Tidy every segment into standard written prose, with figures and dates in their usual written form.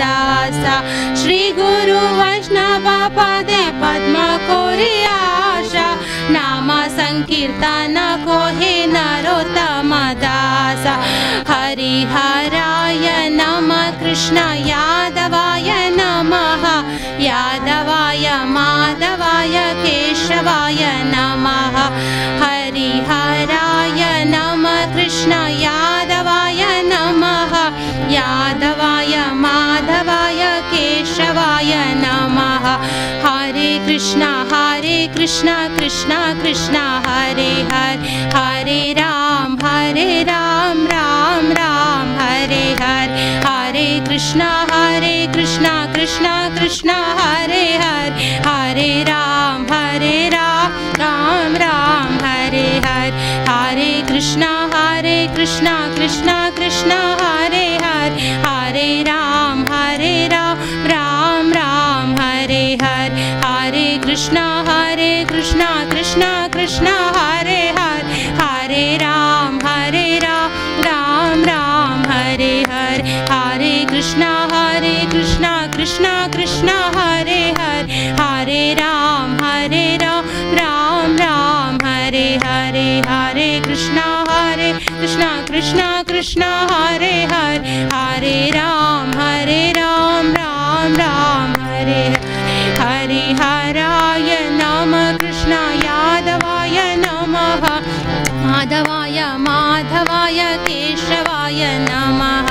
दासा श्री गुरु वैष्णव पदे पद्म कोरि आशा नाम संकीर्तन को हे नरोत्तम दासा हरिहराय नमः कृष्ण यादवाय नमः यादवाय माधवाय केशवाय नमः हरिहराय नमः कृष्ण यादवाय नमः यादवाय माधवाय केशवाय नमः हरे कृष्ण कृष्ण कृष्ण हरे हरे हरे राम राम राम हरे हरे हरे कृष्ण कृष्ण कृष्ण हरे हरे हरे राम राम राम हरे हरे हरे कृष्ण कृष्ण कृष्ण हरे हरे हरे राम राम राम हरे हरे हरे कृष्ण कृष्ण कृष्ण हरे हरे हरे राम राम राम हरे हरे हरे कृष्ण कृष्ण कृष्ण हरे हरे हरे राम राम राम हरे हरे हरे कृष्ण कृष्ण कृष्ण हरे हरे हरे राम राम राम हरे हरे हरिहराय नमः कृष्ण यादवाय नमः माधवाय माधवाय केशवाय नमः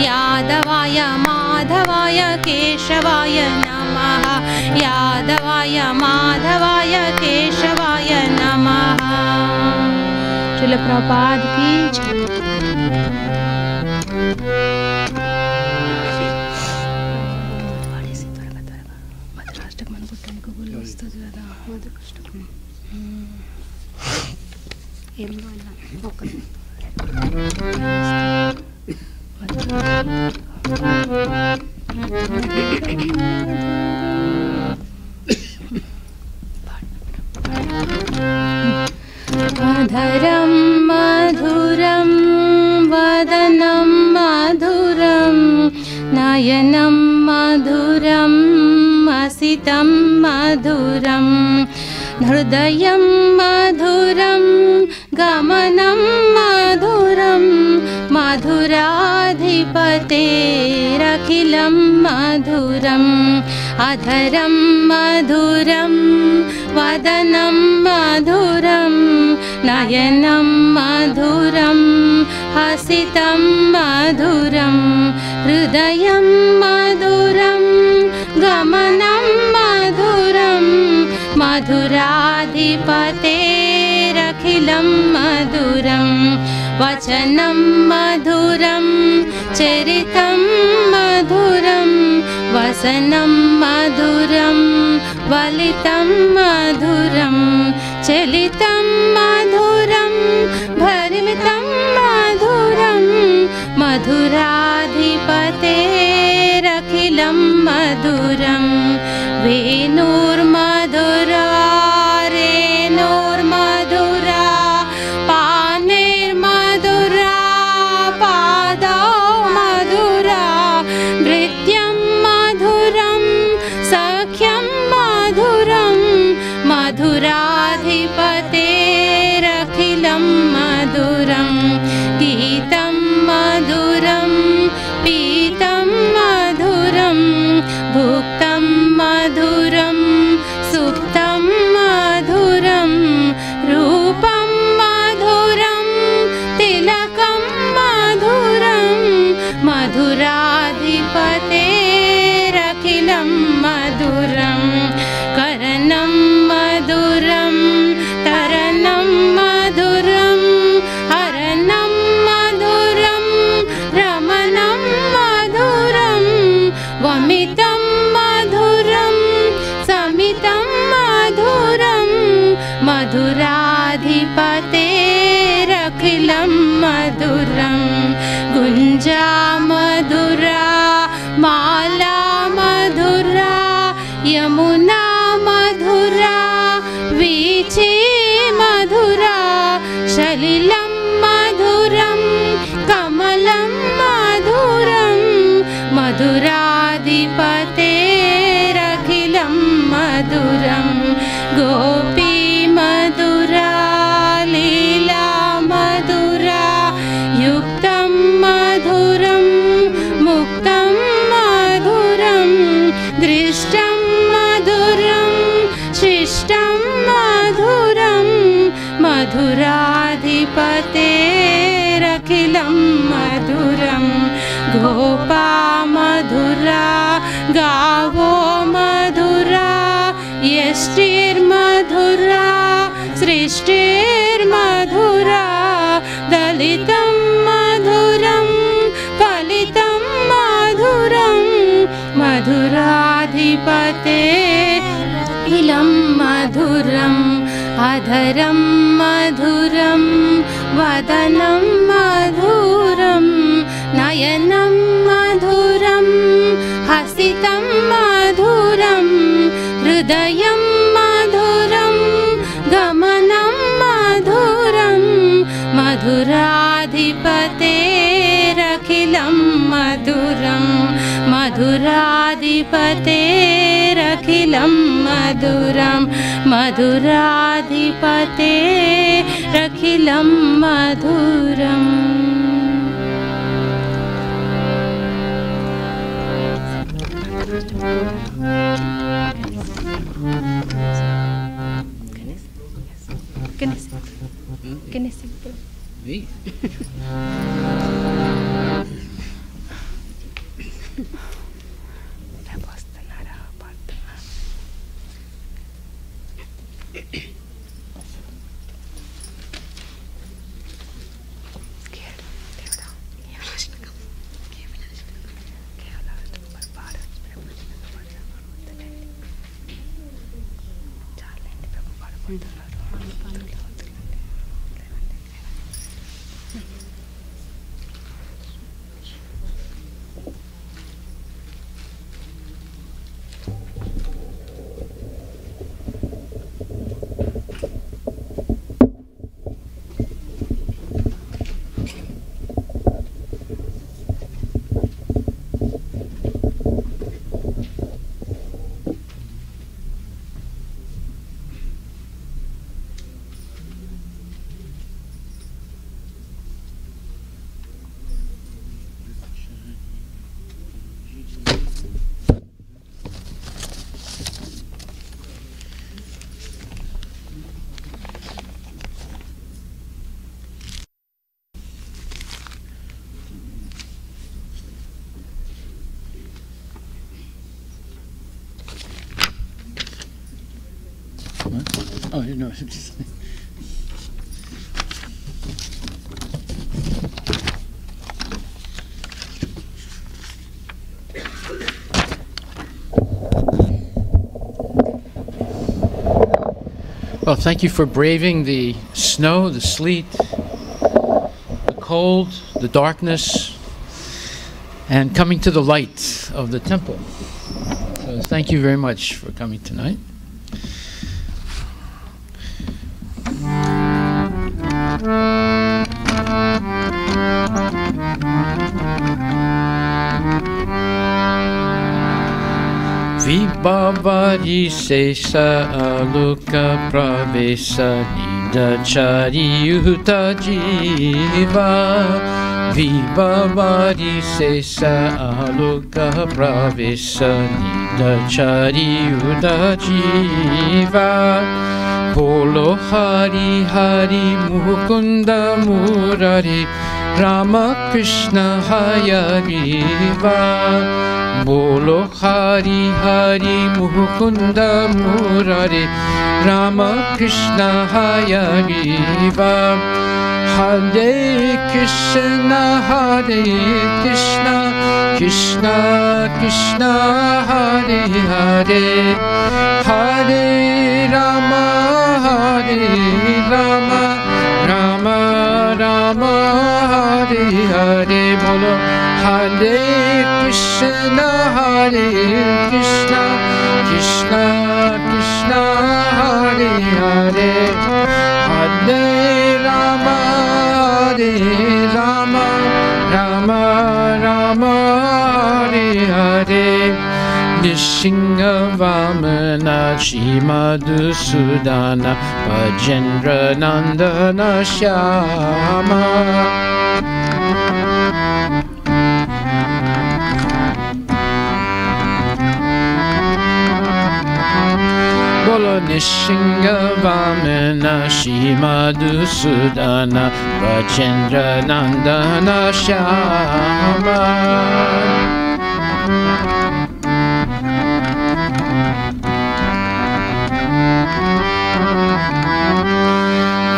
यादवाय माधवाय केशवाय नमः यादवाय माधवाय केशवाय नमः। श्रील प्रभुपाद की जय। अधरं मधुरं वदनं मधुरं नयनं मधुरं हसितं मधुरं हृदयं मधुरं गमनं मधुरं मधुराधिपतेरखिलं मधुरम् अधरं मधुरं वदनं मधुरं नयनं मधुरं हसितं मधुरं हृदयं मधुरं गमनं मधुरं मधुराधिपतेरखिलं मधुरं वचनं मधुरं चरितं मधुरं वसनं मधुरं वलितं मधुरं चलितं मधुरं भरिमितं मधुरं मधुराधिपतेरखिलं मधुरं वेणुर्मधुरा रेणुर्मधुरा पाणिर्मधुरा पादौ मधुरा नृत्यं मधुरं सख्यं मधुरं मधुराधिपतेरखिलं मधुरं गीतं मधुरं पीतं मधुरं भुक्तं मधुरं सुप्तं मधुरं रूपं मधुरं तिलकं मधुरं मधुराधिपतेरखिलं मधुरं करणं मधुरं तरणं मधुरं हरणं मधुरं रमणं मधुरं वमितं मधुरं समितं मधुरं मधुराधिपतेरखिलं मधुरं गुञ्जा मधुरा माला मधुरा यमुना मधुरा वीची मधुरा सलिलं मधुरं कमलं मधुरं मधुरा मधुराधिपतेरखिलं मधुरं गोपी मधुरा लीला मधुरा युक्तं मधुरं मुक्तं मधुरं दृष्टं मधुरं शिष्टं मधुरं मधुराधिपतेरखिलं मधुरं गोपा मधुरा गावो मधुरा यष्टिर्मधुरा सृष्टिर्मधुरा दलितं मधुरं फलितं मधुरं मधुराधिपतेरखिलं मधुरम् अधरं मधुरं वदनं मधुरं नयनं मधुरं हसितं मधुरं हृदयं मधुरं गमनं मधुरं मधुराधिपतेरखिलं मधुरं मधुराधिपतेरखिलं मधुरं मधुराधिपतेरखिलं मधुरम् Me? Oh, you know. Well, thank you for braving the snow, the sleet, the cold, the darkness, and coming to the light of the temple. So thank you very much for coming tonight. Vibhavari sesa aluka pravesa nidachari yuta jiva. Vibhavari sesa aluka pravesa nidachari yuta jiva. Bolo Hari Hari Mukunda Murari Rama Krishna Hayagriva. Bolo Hari Hari Mukunda Murari Rama Krishna Hayagriva. Hare Krishna Hare Krishna Krishna Krishna Hare Hare Hare Rama Hare Rama Rama Rama Hare Hare. Bolo Hare Krishna Hare Krishna Krishna Krishna Hare Hare Hare Rama Hare Rama Rama Rama Hare Hare Nishinga Vamana Shimadusudana Bhajendra Nandana Shyama Bolo Nishinga Vamana Shimadusudana Bhajendra Nandana Shyama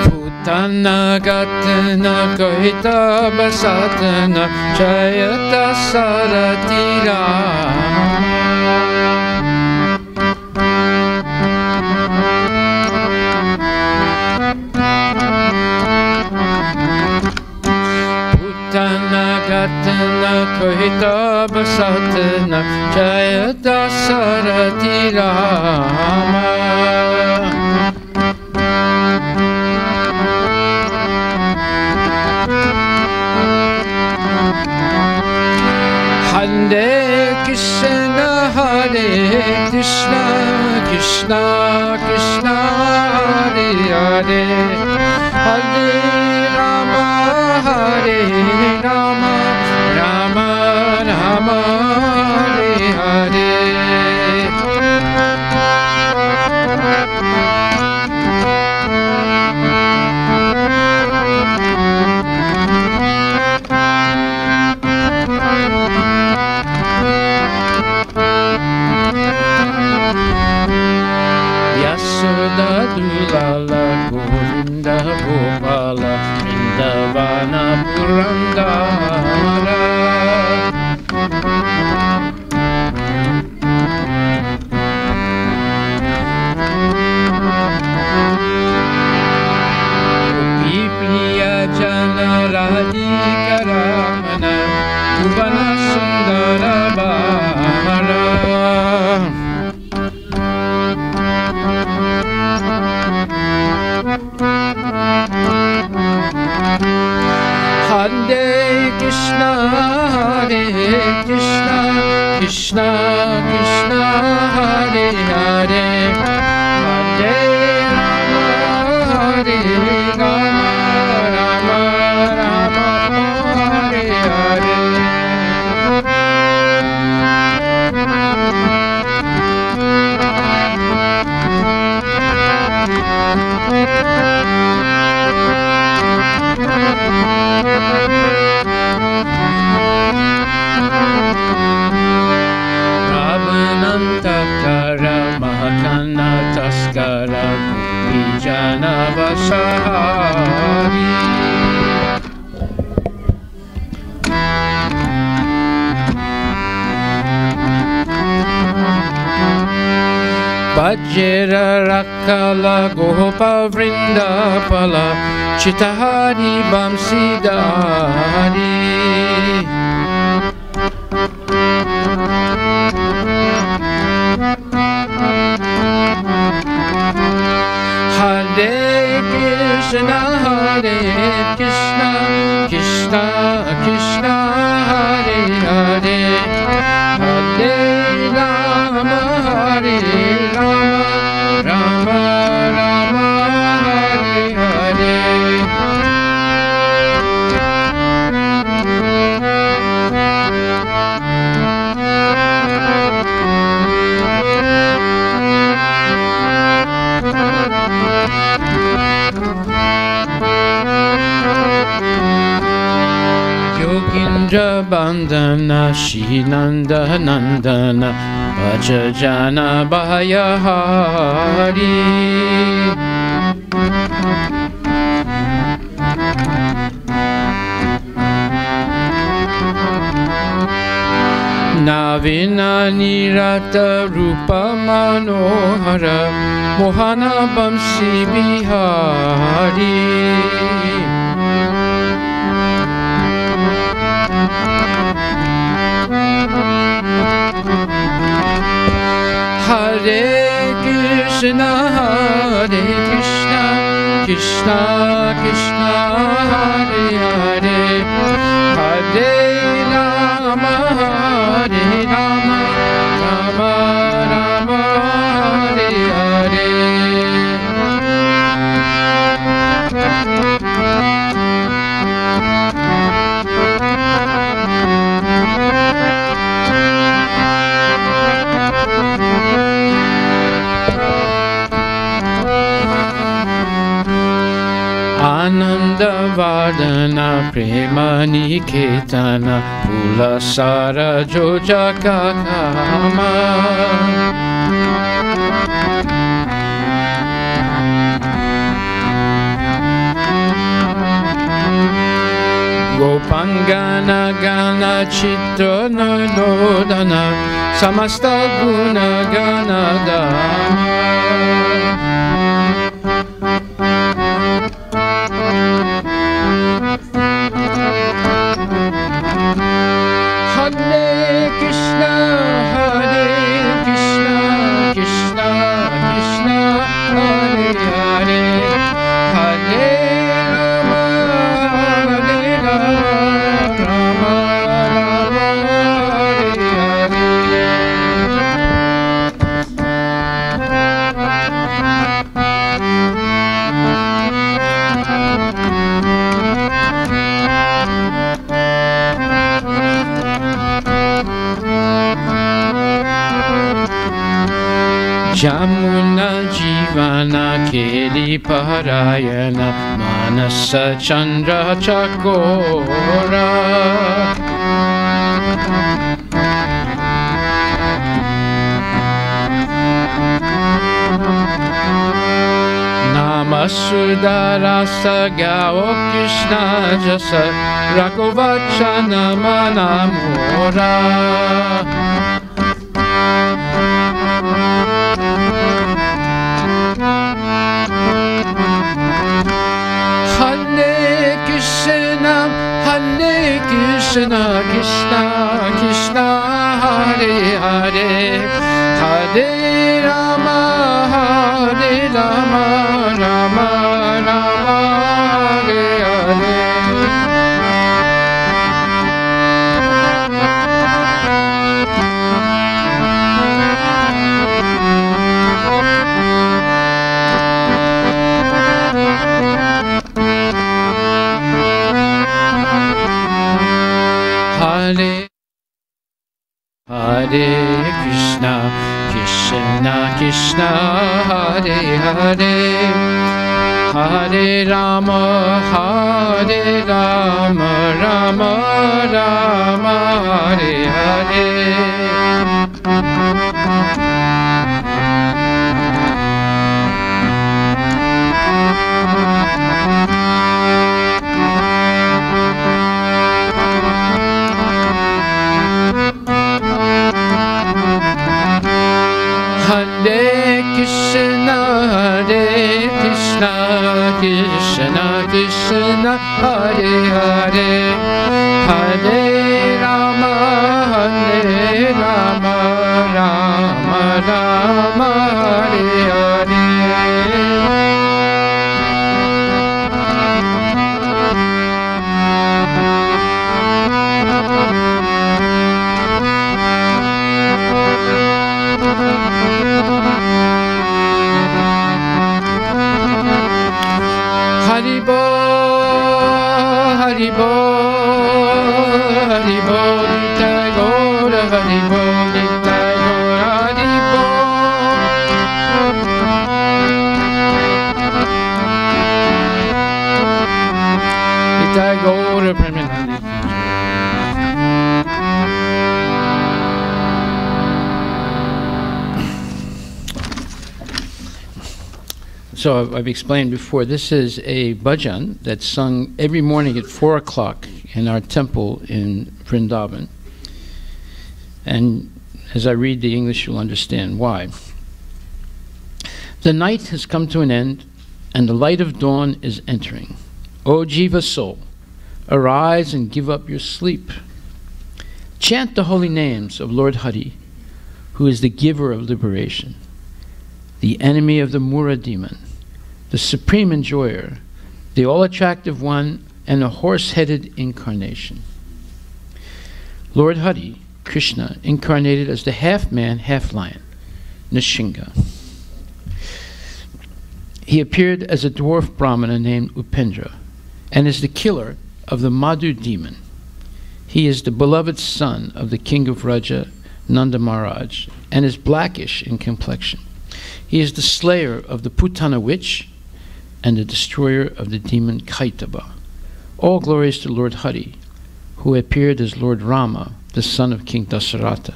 Putana Gatana Kohita Basatana Jayata Saratira Gatana Kohita Basatana Jayata Sarati Rama Hare Krishna Hare Krishna Krishna Krishna Hare Hare Hare Rama Hare Rama Rama Rama Hare Hare Yasoda Dulala Govinda Gopala Vrindavana Purandara Gopi Priya Jana Radhika Ramana Bhuvana Sundara Bhara Hare Krishna, Hare Krishna, Krishna Krishna, Hare Hare, Hare Rama, Hare Rama, Rama Rama, Hare Hare. Ravanantakara Mahakana Taskara Vijana Vasahari Bajera Rakala Gopa Vrindapala Chitahari Bamsidari Hare Krishna, Hare Krishna, Krishna Krishna, Hare Hare, Hare Rama, Hare Rama, Rama Rama, Hare Hare. Yogindra Bandhana Shinanda Nandana Bhajajana Bhayahari Navina Nirata Rupa Manohara Mohana Bamsi Bihari Hare Krishna, Hare Krishna, Krishna Krishna, Hare Hare, Hare Rama, Hare Rama, Rama Vadana Premani Ketana Pulasara Jojakakama Gopangana Gana Chitra Nodana Samasta Guna Gana Dama Hare Krishna, Krishna Krishna, Hare Hare, Hare Rama, Rama Jamuna Jivana Keli Parayana Manasa Chandra Chakora Namasudharasa Gao Krishna Jasa Ragovachana Manamora Krishna, Krishna, Krishna, Hare Hare, Hare Rama, Rama Rama, Hare Hare. Hare Krishna, Krishna Krishna, Hare Hare, Hare Rama, Rama Rama, Hare Hare. Hare Krishna, Krishna Krishna, Hare Hare, Hare Rama, Rama Rama, Hare Hare. Haribo, Haribo, Haribo, Nitai Gora, Haribo, Nitai Gora, Haribo. Nitai Gora, Premanandi. So I've explained before, this is a bhajan that's sung every morning at 4 o'clock in our temple in Vrindavan. And as I read the English, you'll understand why. The night has come to an end, and the light of dawn is entering. O Jiva soul, arise and give up your sleep. Chant the holy names of Lord Hari, who is the giver of liberation, the enemy of the Mura demon, the supreme enjoyer, the all-attractive one, and a horse-headed incarnation. Lord Hari, Krishna, incarnated as the half-man, half-lion, Nishinga. He appeared as a dwarf brahmana named Upendra, and is the killer of the Madhu demon. He is the beloved son of the king of Raja, Nanda Maharaj, and is blackish in complexion. He is the slayer of the Putana witch and the destroyer of the demon Kaitaba, All glories to Lord Hari, who appeared as Lord Rama, the son of King Dasaratha.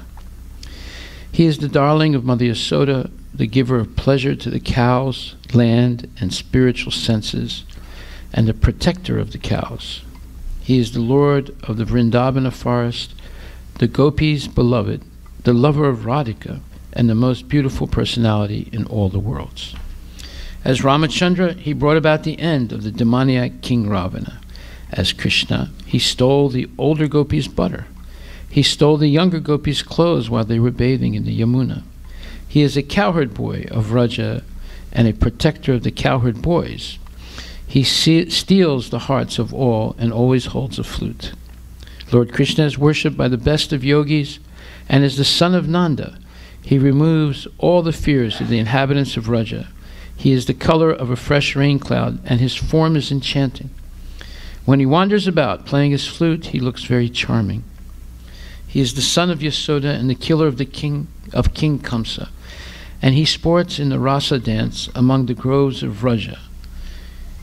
He is the darling of Mother Yasoda, the giver of pleasure to the cows, land, and spiritual senses, and the protector of the cows. He is the Lord of the Vrindavana forest, the gopis' beloved, the lover of Radhika, and the most beautiful personality in all the worlds. As Ramachandra, he brought about the end of the demoniac King Ravana. As Krishna, he stole the older gopis' butter. He stole the younger gopis' clothes while they were bathing in the Yamuna. He is a cowherd boy of Vraja and a protector of the cowherd boys. He steals the hearts of all and always holds a flute. Lord Krishna is worshipped by the best of yogis and is the son of Nanda. He removes all the fears of the inhabitants of Vraja. He is the color of a fresh rain cloud, and his form is enchanting. When he wanders about playing his flute, he looks very charming. He is the son of Yasoda and the killer of King Kamsa, and he sports in the rasa dance among the groves of Vraja.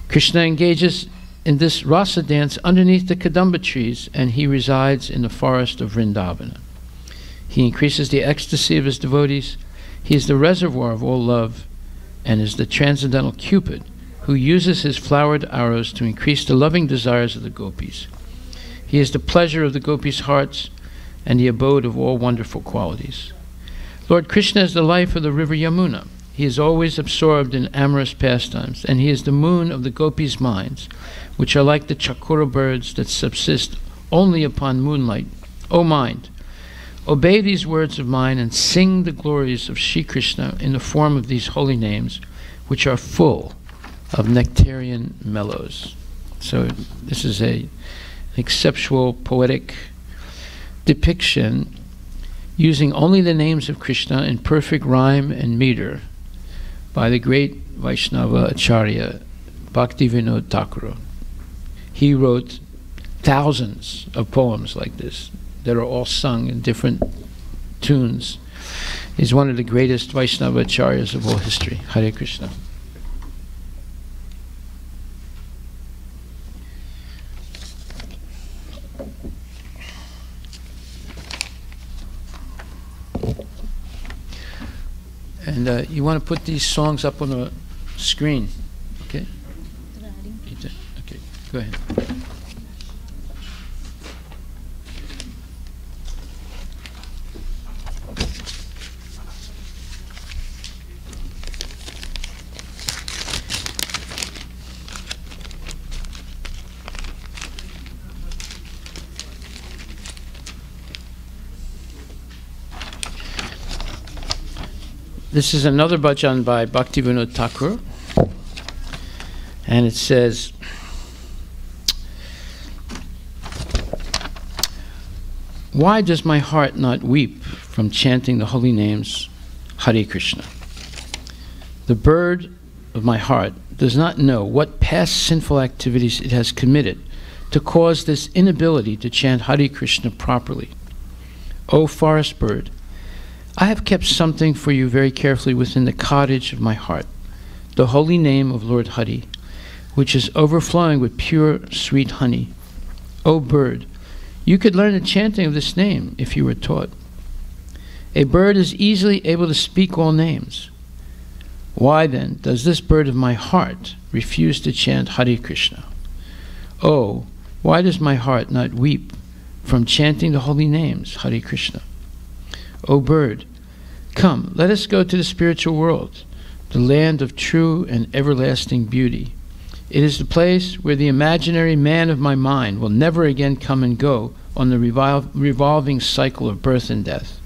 Krishna engages in this rasa dance underneath the Kadamba trees, and he resides in the forest of Vrindavana. He increases the ecstasy of his devotees. He is the reservoir of all love and is the transcendental Cupid who uses his flowered arrows to increase the loving desires of the gopis. He is the pleasure of the gopis' hearts and the abode of all wonderful qualities. Lord Krishna is the life of the river Yamuna. He is always absorbed in amorous pastimes, and he is the moon of the gopis' minds, which are like the chakura birds that subsist only upon moonlight. O mind, obey these words of mine and sing the glories of Shri Krishna in the form of these holy names, which are full of nectarian mellows. So this is an exceptional poetic depiction using only the names of Krishna in perfect rhyme and meter by the great Vaishnava Acharya Bhaktivinoda Thakur. He wrote thousands of poems like this that are all sung in different tunes. He's one of the greatest Vaishnava Acharyas of all history. Hare Krishna. And you want to put these songs up on the screen, okay? Okay, go ahead. This is another bhajan by Bhaktivinoda Thakur, and it says, why does my heart not weep from chanting the holy names Hare Krishna? The bird of my heart does not know what past sinful activities it has committed to cause this inability to chant Hare Krishna properly. O forest bird, I have kept something for you very carefully within the cottage of my heart, the holy name of Lord Hari, which is overflowing with pure, sweet honey. O bird, you could learn the chanting of this name if you were taught. A bird is easily able to speak all names. Why then does this bird of my heart refuse to chant Hare Krishna? Oh, why does my heart not weep from chanting the holy names Hare Krishna? O bird, come, let us go to the spiritual world, the land of true and everlasting beauty. It is the place where the imaginary man of my mind will never again come and go on the revolving cycle of birth and death.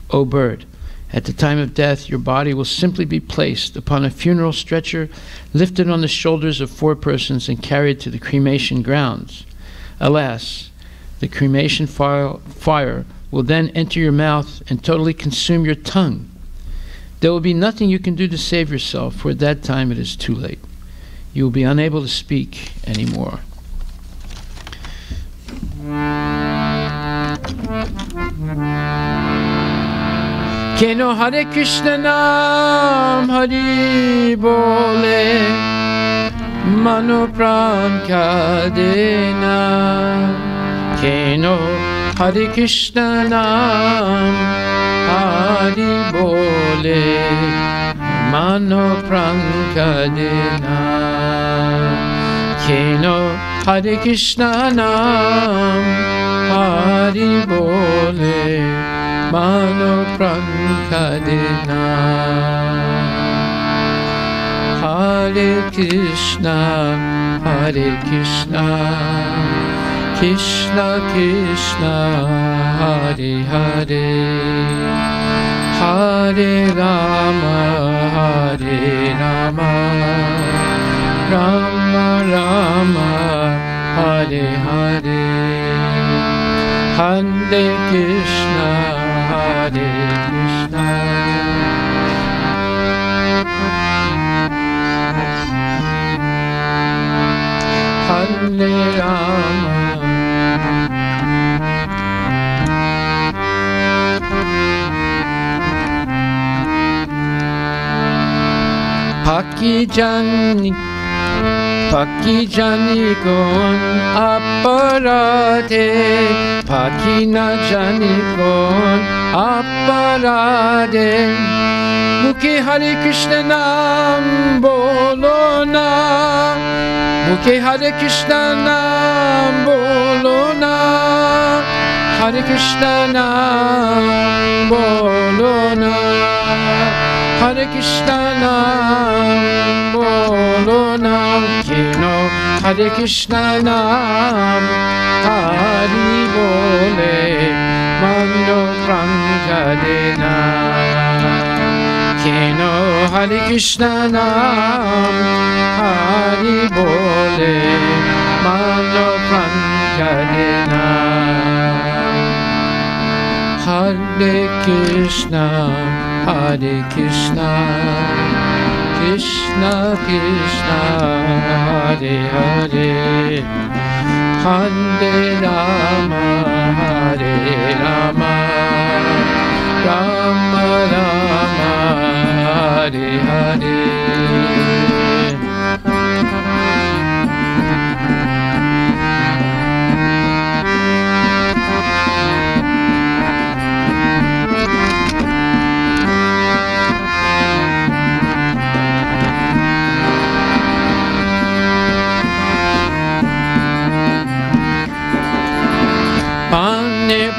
O bird, at the time of death, your body will simply be placed upon a funeral stretcher, lifted on the shoulders of 4 persons and carried to the cremation grounds. Alas, the cremation fire will then enter your mouth and totally consume your tongue. There will be nothing you can do to save yourself, for at that time it is too late. You will be unable to speak anymore. Keno Hare Krishna Nam Hari Bole, Mano pran kadena Keno Hare Krishna Nam Hari Bole Mano pran kadena Keno Hare Krishna Nam Hari Bole Mano pran kadena Hare Krishna, Hare Krishna, Krishna Krishna, Hare Hare, Hare Rama, Hare Rama, Rama Rama, Hare Hare, Hare Krishna, Hare Krishna. Hare Rama Paki jani kon aparate Paki na jani kon aparate Mukhe Hare Krishna Nam bolo na Mukhe Hare Krishna Nam bolo na Hare Krishna Nam bolo na Hare Krishna Nam bolo na Kino Hare Krishna Nam Hari bole Mano prankadena Keno Hare Krishna Nam Hari Bole Mano prankadena Hare Krishna Hare Krishna Krishna Krishna Hare Hare Hare Rama Hare Rama Rama Rama Hare Hare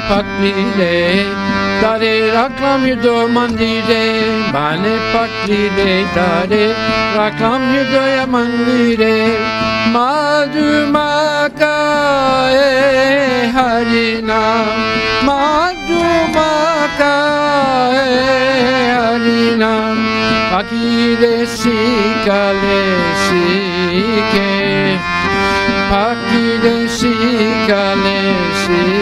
Paklile, Dare Raklam Yudo Mandire, Bane Paklile, Dare Raklam Yudoya Mandire, Madhumaka Harina, Madhumaka Harina, Pakile Sikale Sike, Pakile Sikale Sike.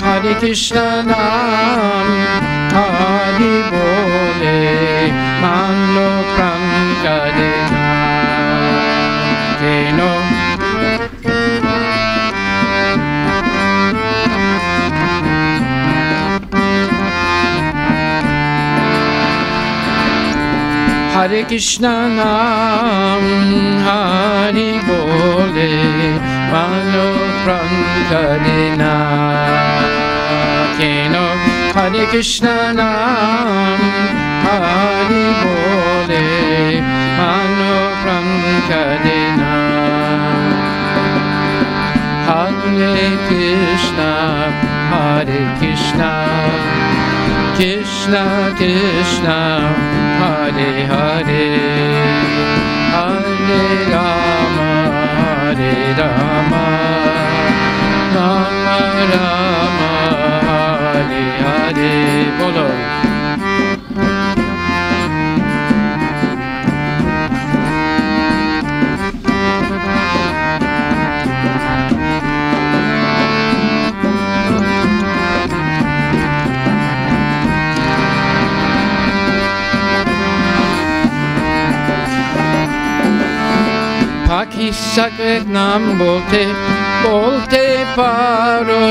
Hare Krishna Nam Hari Bole Mano Prankadena Keno Hare Krishna Nam Hari Bole Mano Prankadena Keno Hare Krishna Nam Hari Bole Mano Prankadena Hare Krishna Hare Krishna Krishna Krishna Hare Hare Hare Rama Hare Rama Rama Rama Hare Hare Bolo Paki sakret nam bolte bolte paro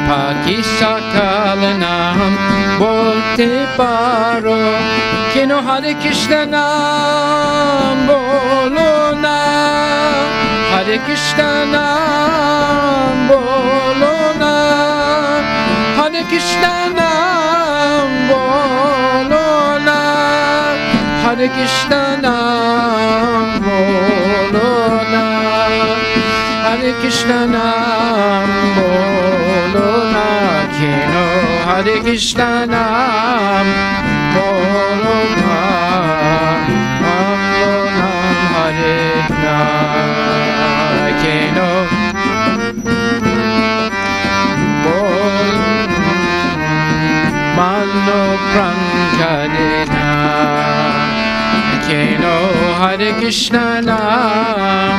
Paki sakal nam bolte te paro, Kino Hare Krishna Nam bolo na, Hare Krishna Nam bolo na, Hare Krishna Nam bolo na, Hare Krishna Nam bolo na, Hare Krishna Nam bolo na, Kino Hare Krishna Nam bolo na, Bolo Nam Hare na, Kino bolo Mano Prankadena, Kino Hare Krishna Nam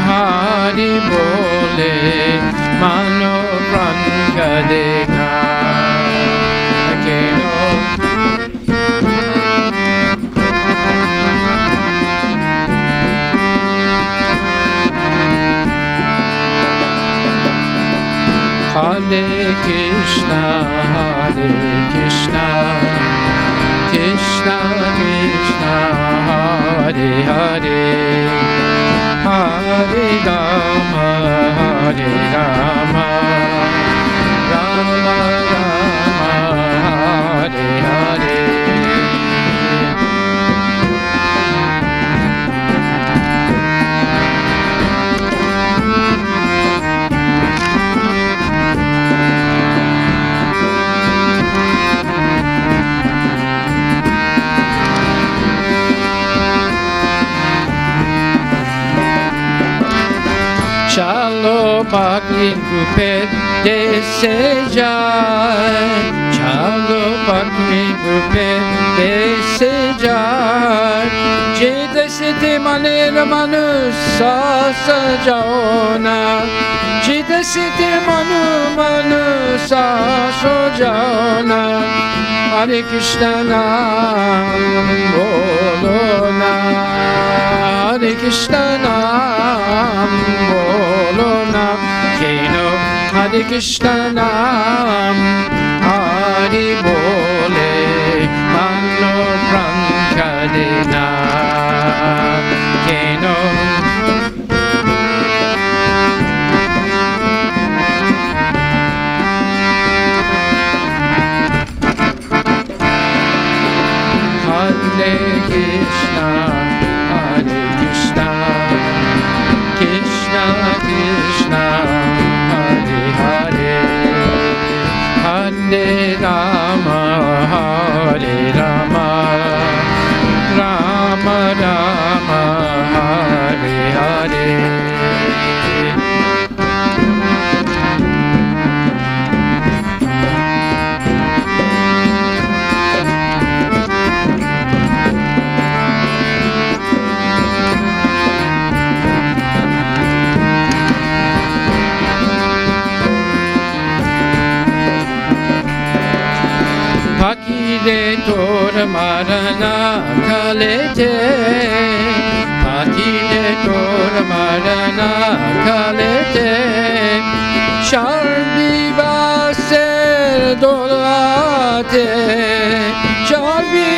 Hari Bole, Mano Prankadena, Kino Hare Krishna, Hare Krishna, Krishna Krishna, Hare Hare, Hare Rama, Hare Rama, Rama Rama, Hare Hare. Chalo Bhakti Rupe Desejai, Chalo Bhakti Rupe Desejai, Jete Sete Manera Manusa Sajaona, Jete Sete Manusa Sajaona, Hare Krishna Nam bolo na, Hare Krishna Nam bolo na, Kino Hare Krishna Nam Hari Bole, Mano Prankadena, Kino Hare Krishna, Hare Krishna, Krishna Krishna, Hare Hare, Hare Rama, Hare Rama, Rama Rama, Hare Hare. Pakile tor marana kalete, Pakile tor marana kalete, Sharbi vaser dolate, Sharbi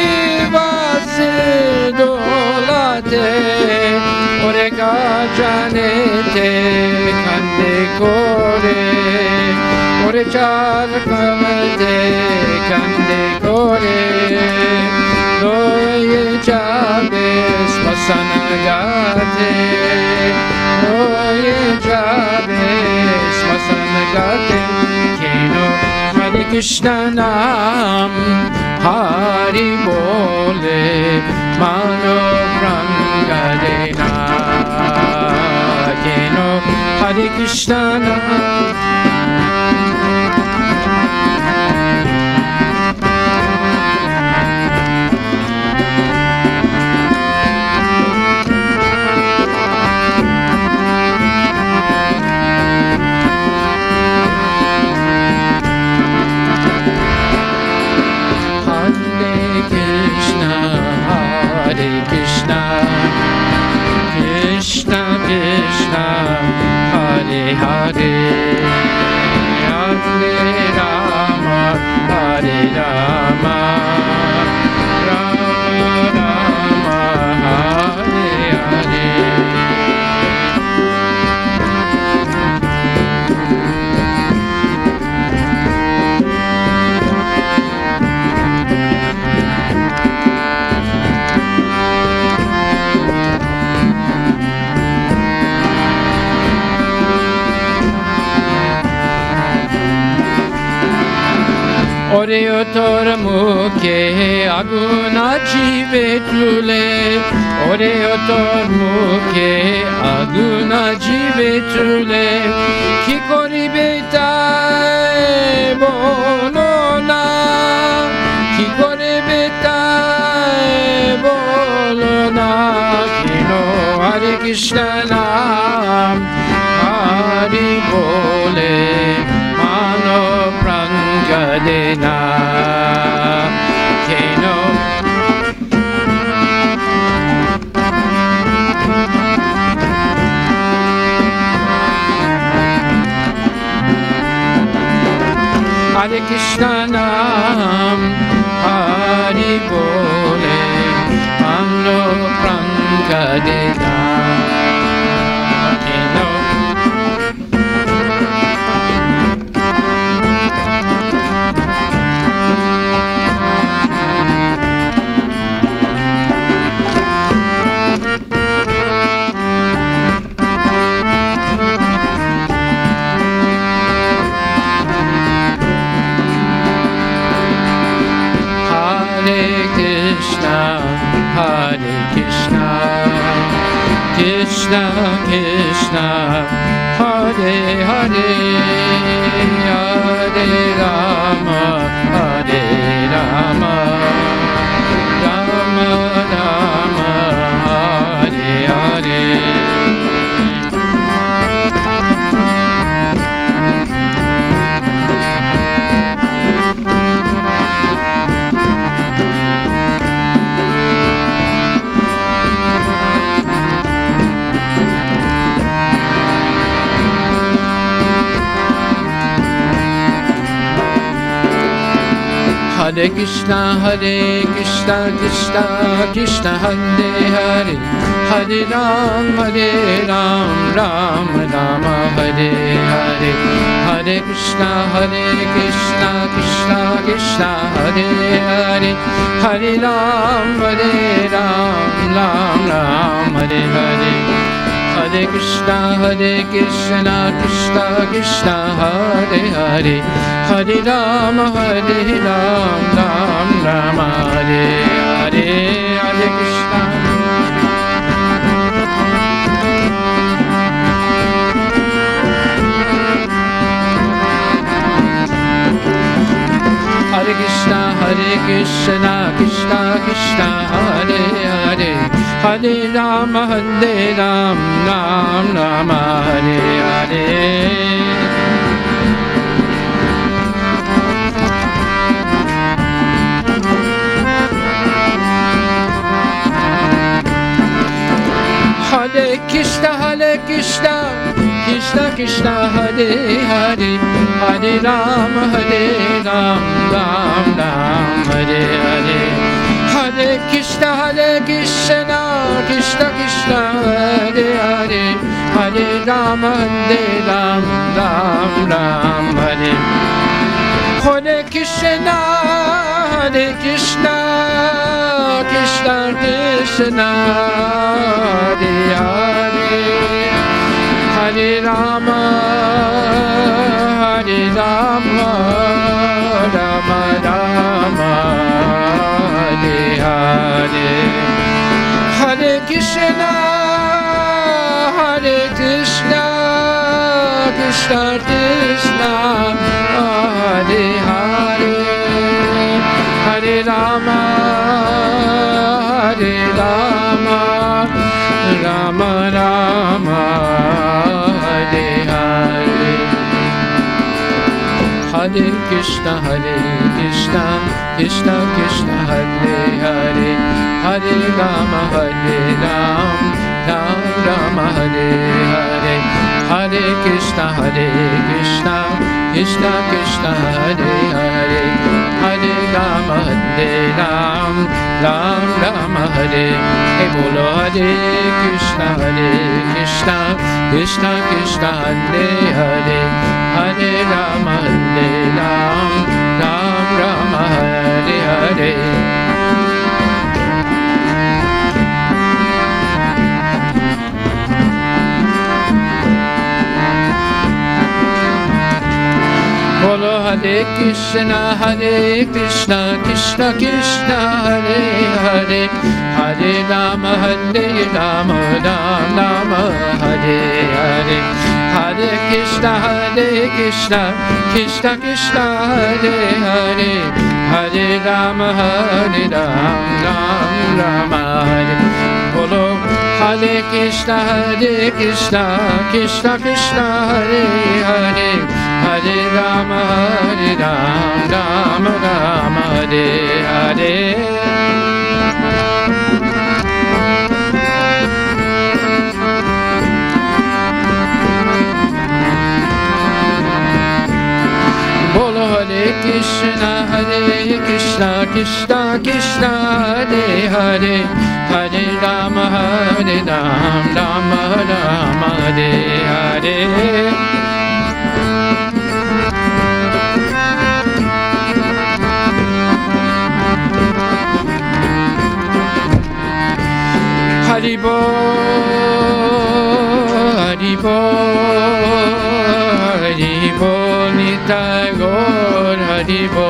vaser dolate, Ore ka janete kande kore, Ore char kamate kande kore, Doye chabe smasana gate, Doye chabe smasana gate, Kino Hare Krishna Nam Hari Bole, Mano Prankadena, Kino Hare Krishna Nam Hare Rama, Hare Rama, Ore otor muke aguna jive trule. Ore otor muke aguna jive trule. Kikori betai bolona. Kikori betai bolona. Kino Hare Krishna Nam Hari Bole Mano Prangadena Keno Hare Krishna Nam Hari Bole Mano Prangadena Keno Hare Krishna, Krishna Krishna, Hare Hare, Hare Rama, Hare Rama, Rama Rama, Hare Hare. Hare Krishna, Krishna Krishna, Hare Hare, Hare Ram, Ram Rama, Hare Hare, Hare Krishna, Krishna Krishna, Hare Hare, Hare Ram, Ram Hare Hare. Hare Krishna, Krishna Krishna, Hare Hare, Hare Rama, Ram Rama, Hare Hare, Hare Krishna. Hare Krishna, Krishna Krishna, Hare Hare, Hare Rama, Ram Rama, Hare Hare. Hare Krishna, Krishna Krishna, Hare Hare, Hare Rama, Ram Hare Hare. Hare Krishna, Krishna Krishna, Hare Hare, Hare Rama, Ram Hare. Hare Krishna, Krishna Krishna, Hare Hare, Hare Rama, Rama Rama, Hare Hare. Hare Krishna, Krishna Krishna, Hare Hare, Hare Rama, Rama Rama, Hare Hare. Hare Krishna, Krishna Krishna, Hare Hare, Hare Rama, Ram Rama, Hare Hare. Hare Krishna, Krishna Krishna, Hare Hare, Hare Rama, Ram Rama, Hare. Hey, bolo Hare Krishna, Krishna Krishna, Hare Hare, Hare Rama, Ram Rama, Hare Hare. Bolo Hare Hare Krishna, Krishna Krishna, Hare Hare, Hare Rama, Rama Rama, Hare Hare, Hare Krishna, Krishna Krishna, Hare Hare, Hare Rama, Rama Rama, Hare. Bolo Hare Krishna, Krishna Krishna, Hare Hare, Hare Rama, Rama Rama, Hare Hare. Bolo Hare Krishna, Krishna Krishna, Hare Hare, Hare Rama, Rama Rama, Hare Hare. Haribo, Haribo, Haribo, Nitai Gaur Haribo.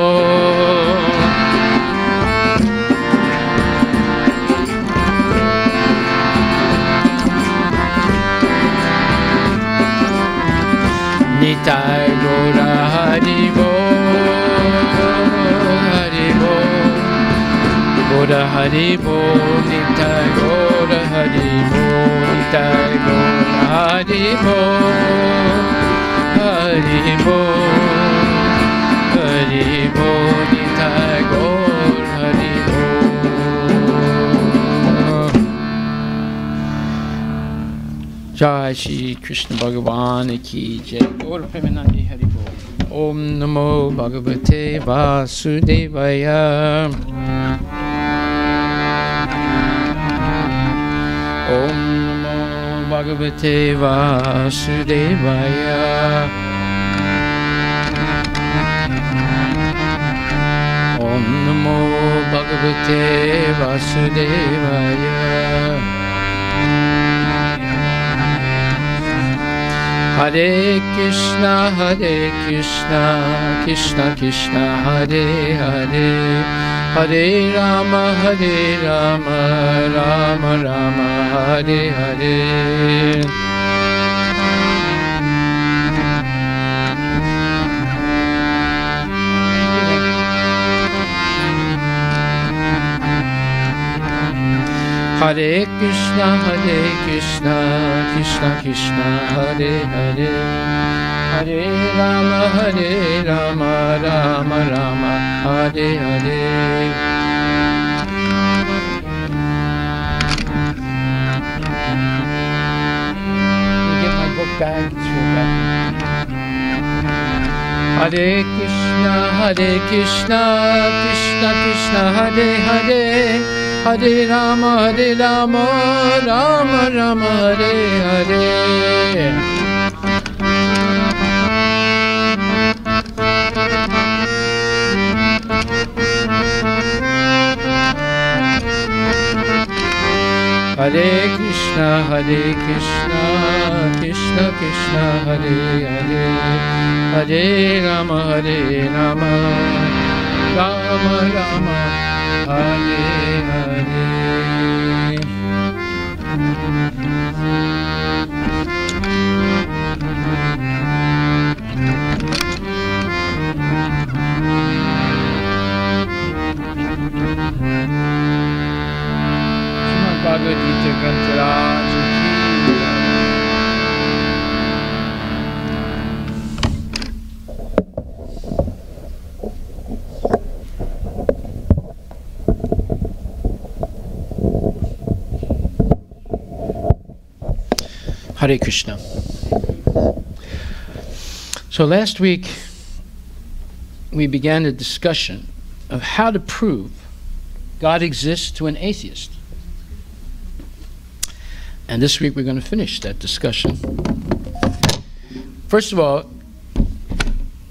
Nitai Gaur Haribo, Haribo, Gaur Haribo, Nitai Gaur Haribo, Nitai Gaur Haribo, Haribo, Haribo, Nitai Gaur Haribo. Jai Shri Krishna Bhagavan ki jai. Gaur Premanandi Haribo. Om Namo Bhagavate Vasudevaya. Om Namo Bhagavate Vasudevaya. Om Namo Bhagavate Vasudevaya. Hare Krishna, Krishna Krishna, Hare Hare, Hare Rama, Rama Rama, Hare Hare. Hare Krishna, Krishna Krishna, Hare Hare, Hare Rama, Rama Rama, Hare Hare. Get my book back. It's your back. Hare Krishna, Krishna Krishna, Hare Hare, Hare Rama, Rama Rama, Hare Hare. Hare Krishna, Krishna Krishna, Hare Hare, Hare Rama, Rama Rama, Hare Hare. Bhagavad Gita Grantaraj ki Hare Krishna. So last week we began a discussion of how to prove God exists to an atheist. And this week we're going to finish that discussion. First of all,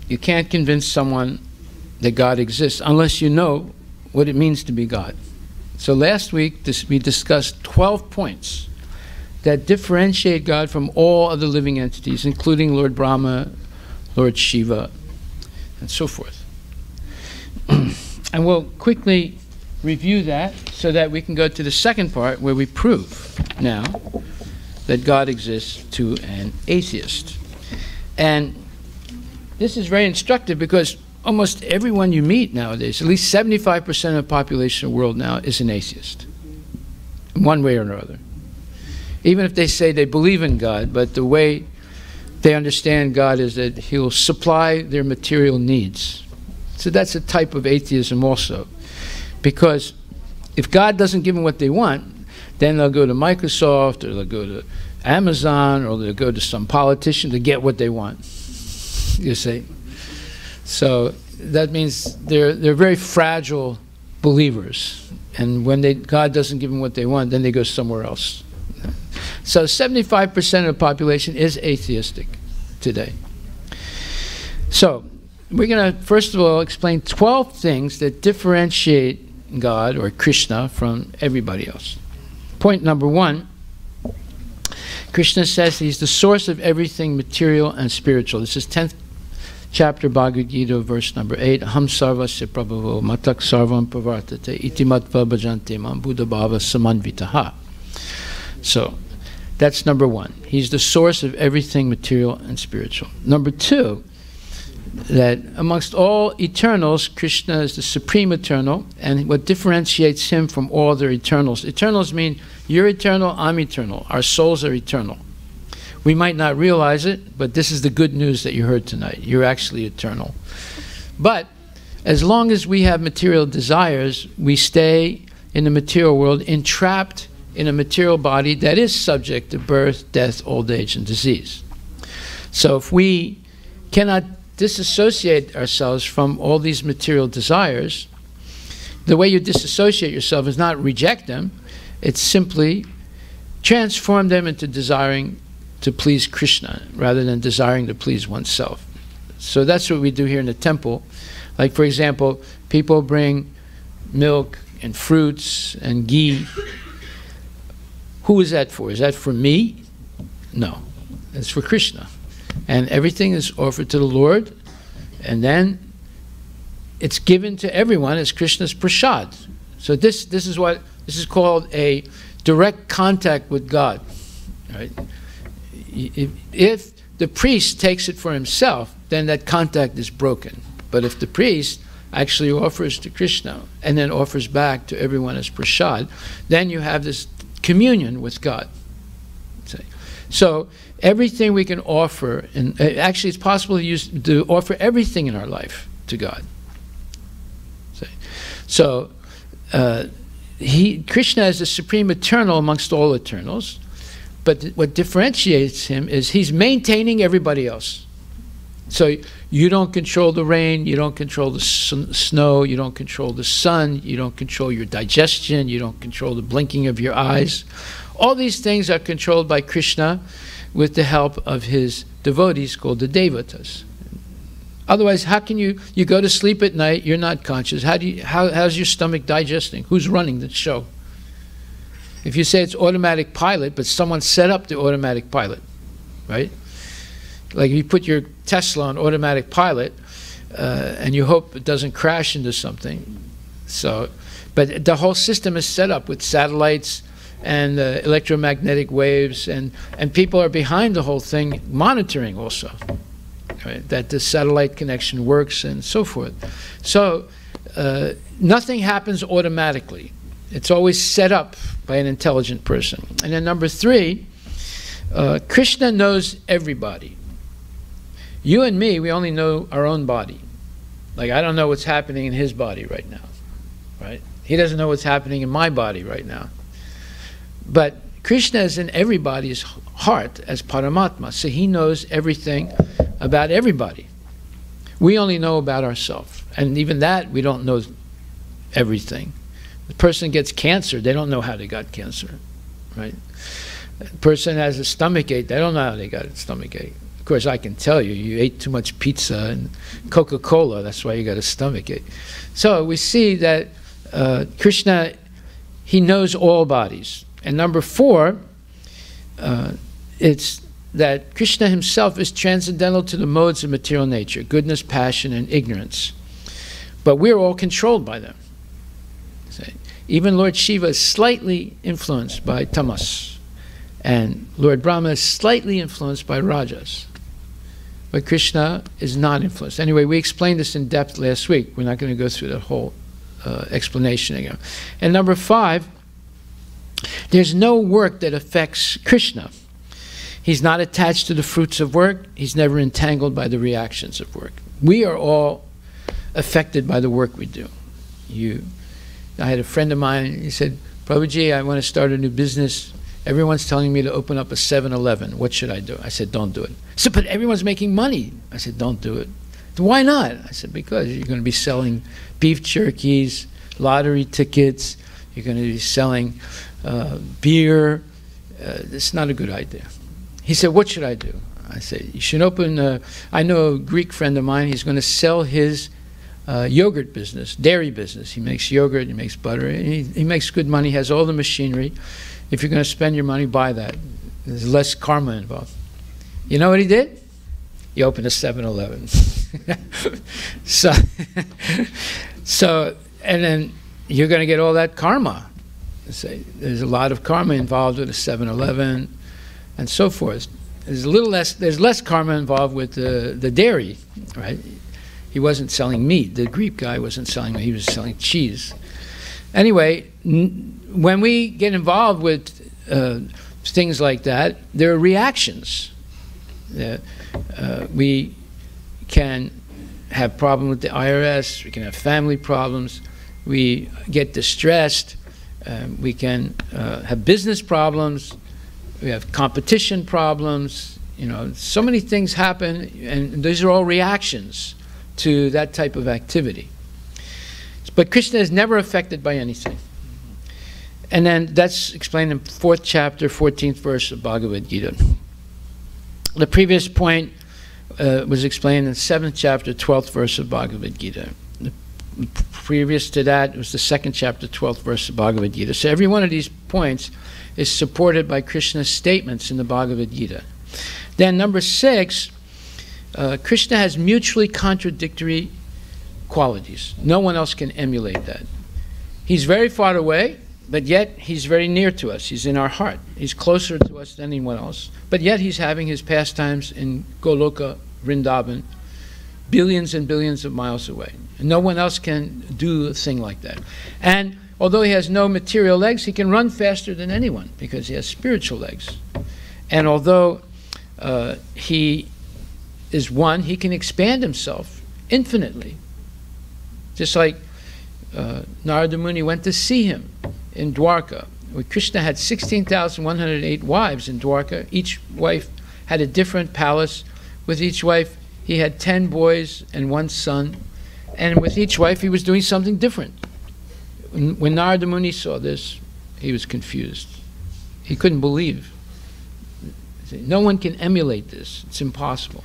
you can't convince someone that God exists unless you know what it means to be God. So last week we discussed 12 points that differentiate God from all other living entities, including Lord Brahma, Lord Shiva, and so forth. And we'll quickly review that so that we can go to the second part where we prove now that God exists to an atheist. And this is very instructive because almost everyone you meet nowadays, at least 75% of the population of the world now is an atheist, in one way or another. Even if they say they believe in God, but the way they understand God is that He'll supply their material needs. So that's a type of atheism also. Because if God doesn't give them what they want, then they'll go to Microsoft, or they'll go to Amazon, or they'll go to some politician to get what they want. You see? So that means they're very fragile believers. And when God doesn't give them what they want, then they go somewhere else. So 75% of the population is atheistic today. So we're going to, first of all, explain 12 things that differentiate God, or Krishna, from everybody else. Point number 1, Krishna says He's the source of everything material and spiritual. This is 10th chapter, Bhagavad Gita, verse number 8. Aham sarvasya prabhavo matak sarvam pravartate iti matva bhajante mam buddha bhava samanvitaha. So that's number 1. He's the source of everything material and spiritual. Number 2, that amongst all eternals, Krishna is the supreme eternal, and what differentiates Him from all other eternals. Eternals mean you're eternal, I'm eternal. Our souls are eternal. We might not realize it, but this is the good news that you heard tonight. You're actually eternal. But as long as we have material desires, we stay in the material world, entrapped in a material body that is subject to birth, death, old age, and disease. So if we cannot disassociate ourselves from all these material desires, the way you disassociate yourself is not reject them, it's simply transform them into desiring to please Krishna rather than desiring to please oneself. So that's what we do here in the temple. Like, for example, people bring milk and fruits and ghee. Who is that for? Is that for me? No. It's for Krishna. And everything is offered to the Lord, and then it's given to everyone as Krishna's prasad. So this is called a direct contact with God. Right? If the priest takes it for himself, then that contact is broken. But if the priest actually offers to Krishna and then offers back to everyone as prasad, then you have this communion with God. So everything we can offer, and actually it's possible to offer everything in our life to God. So Krishna is the supreme eternal amongst all eternals, but what differentiates Him is He's maintaining everybody else. So you don't control the rain, you don't control the snow, you don't control the sun, you don't control your digestion, you don't control the blinking of your eyes. All these things are controlled by Krishna with the help of His devotees called the Devatas. Otherwise, how can you go to sleep at night, you're not conscious. How's your stomach digesting? Who's running the show? If you say it's automatic pilot, but someone set up the automatic pilot, right? Like if you put your Tesla on automatic pilot and you hope it doesn't crash into something. So, but the whole system is set up with satellites and electromagnetic waves, and people are behind the whole thing monitoring also, right, that the satellite connection works and so forth. So nothing happens automatically. It's always set up by an intelligent person. And then number 3, Krishna knows everybody. You and me, we only know our own body. Like, I don't know what's happening in his body right now, right? He doesn't know what's happening in my body right now. But Krishna is in everybody's heart as Paramatma, so He knows everything about everybody. We only know about ourselves, and even that, we don't know everything. The person gets cancer, they don't know how they got cancer, right? The person has a stomach ache, they don't know how they got a stomach ache. Of course, I can tell you, you ate too much pizza and Coca-Cola, that's why you got a stomach ache. So we see that Krishna, He knows all bodies. And number 4, it's that Krishna himself is transcendental to the modes of material nature, goodness, passion, and ignorance. But we're all controlled by them. Even Lord Shiva is slightly influenced by tamas, and Lord Brahma is slightly influenced by rajas. But Krishna is not influenced. Anyway, we explained this in depth last week. We're not going to go through the whole explanation again. And number 5, there's no work that affects Krishna. He's not attached to the fruits of work. He's never entangled by the reactions of work. We are all affected by the work we do. I had a friend of mine, he said, Prabhuji, I want to start a new business. Everyone's telling me to open up a 7-Eleven. What should I do? I said, don't do it. He said, but everyone's making money. I said, don't do it. Why not? I said, because you're going to be selling beef jerkies, lottery tickets. You're going to be selling beer. It's not a good idea. He said, what should I do? I said, you should open, I know a Greek friend of mine, he's going to sell his yogurt business, dairy business. He makes yogurt, he makes butter, he makes good money, has all the machinery. If you're going to spend your money, buy that. There's less karma involved. You know what he did? He opened a 7-Eleven. So, and then you're going to get all that karma. There's a lot of karma involved with a 7-Eleven and so forth. There's less karma involved with the dairy, right? He wasn't selling meat. The Greek guy wasn't selling meat. He was selling cheese. Anyway, when we get involved with things like that, there are reactions. We can have problems with the IRS. We can have family problems. We get distressed. We can have business problems. We have competition problems. So many things happen, and these are all reactions to that type of activity. But Krishna is never affected by anything. And then that's explained in 4th chapter, 14th verse of Bhagavad Gita. The previous point was explained in 7th chapter, 12th verse of Bhagavad Gita. Previous to that was the 2nd chapter, 12th verse of Bhagavad Gita. So every one of these points is supported by Krishna's statements in the Bhagavad Gita. Then number 6, Krishna has mutually contradictory qualities. No one else can emulate that. He's very far away, but yet he's very near to us. He's in our heart. He's closer to us than anyone else. But yet he's having his pastimes in Goloka, Vrindavan, billions and billions of miles away. And no one else can do a thing like that. And although he has no material legs, he can run faster than anyone because he has spiritual legs. And although he is one, he can expand himself infinitely. Just like Narada Muni went to see him in Dwarka, where Krishna had 16,108 wives in Dwarka. Each wife had a different palace. With each wife, he had 10 boys and 1 son. And with each wife, he was doing something different. When Narada Muni saw this, he was confused. He couldn't believe. No one can emulate this. It's impossible.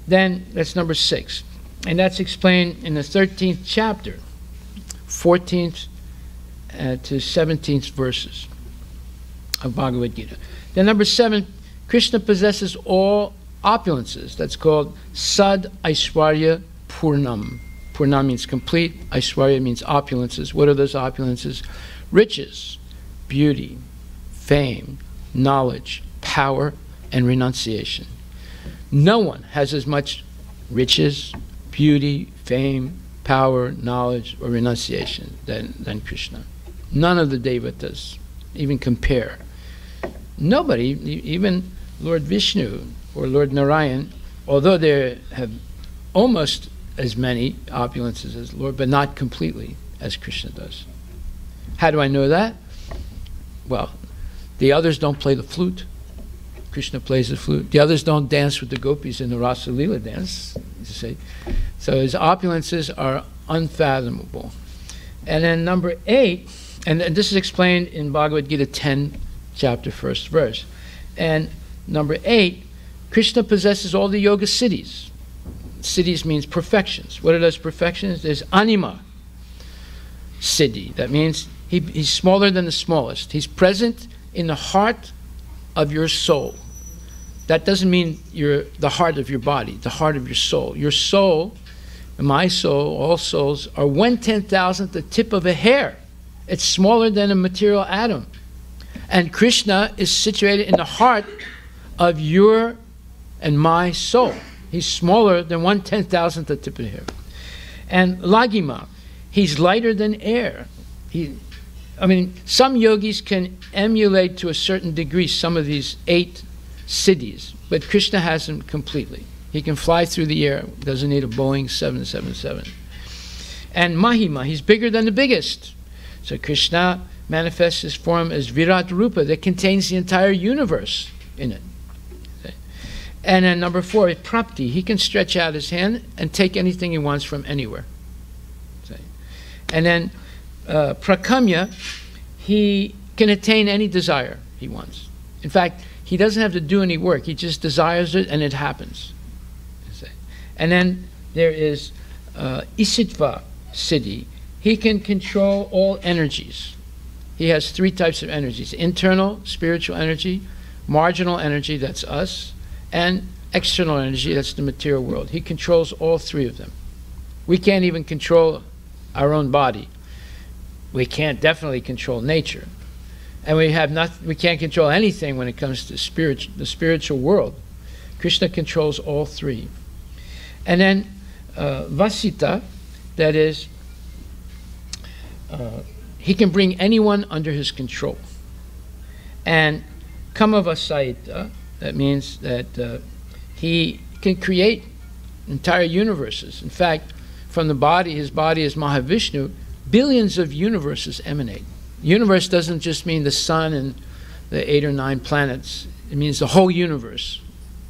Then, that's number 6. And that's explained in the 13th chapter, 14th to 17th verses of Bhagavad Gita. Then number 7, Krishna possesses all opulences. That's called Sad Aishwarya Purnam. Purnam means complete. Aishwarya means opulences. What are those opulences? Riches, beauty, fame, knowledge, power, and renunciation. No one has as much riches, beauty, fame, power, knowledge, or renunciation than Krishna. None of the devatas even compare. Nobody, even Lord Vishnu or Lord Narayan, although they have almost as many opulences as Lord, but not completely as Krishna does. How do I know that? Well, the others don't play the flute. Krishna plays the flute. The others don't dance with the gopis in the Rasa Leela dance. You see. So his opulences are unfathomable. And then number 8, and this is explained in Bhagavad Gita 10, chapter 1st verse. And number 8, Krishna possesses all the yoga siddhis. Siddhis means perfections. What are those perfections? There's anima siddhi. That means he's smaller than the smallest. He's present in the heart of your soul. That doesn't mean you're the heart of your body, the heart of your soul. Your soul, my soul, all souls, are 1/10,000th the tip of a hair. It's smaller than a material atom. And Krishna is situated in the heart of your and my soul. He's smaller than 1/10,000th the tip of a hair. And Lagima, he's lighter than air. Some yogis can emulate to a certain degree some of these 8 cities, but Krishna has them completely. He can fly through the air, doesn't need a Boeing 777. And Mahima, he's bigger than the biggest. So Krishna manifests his form as Virat Rupa that contains the entire universe in it. And then number 4, Prapti, he can stretch out his hand and take anything he wants from anywhere. And then Prakamya, he can attain any desire he wants. In fact, he doesn't have to do any work. He just desires it and it happens. And then there is Isitva Siddhi. He can control all energies. He has 3 types of energies: internal, spiritual energy; marginal energy, that's us; and external energy, that's the material world. He controls all 3 of them. We can't even control our own body. We can't definitely control nature. And we can't control anything when it comes to the spiritual world. Krishna controls all 3. And then Vasita, that is, he can bring anyone under his control. And Kamavasaita, that means that he can create entire universes. In fact, from the body, his body is Mahavishnu, billions of universes emanate. Universe doesn't just mean the sun and the 8 or 9 planets. It means the whole universe,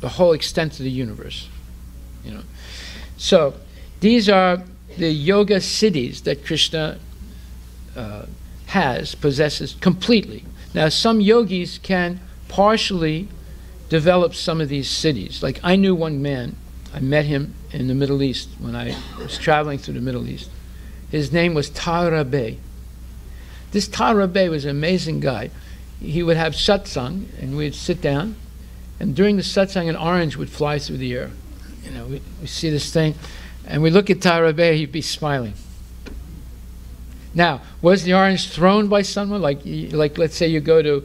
the whole extent of the universe. So these are the yoga siddhis that Krishna possesses completely. Now, some yogis can partially develop some of these siddhis. Like, I knew one man, I met him in the Middle East when I was traveling through the Middle East. His name was Tara Bey. This Tara Bey was an amazing guy. He would have satsang, and we'd sit down, and during the satsang, an orange would fly through the air. We see this thing, and we look at Tara Bey, he'd be smiling. Now, was the orange thrown by someone? Like let's say you go to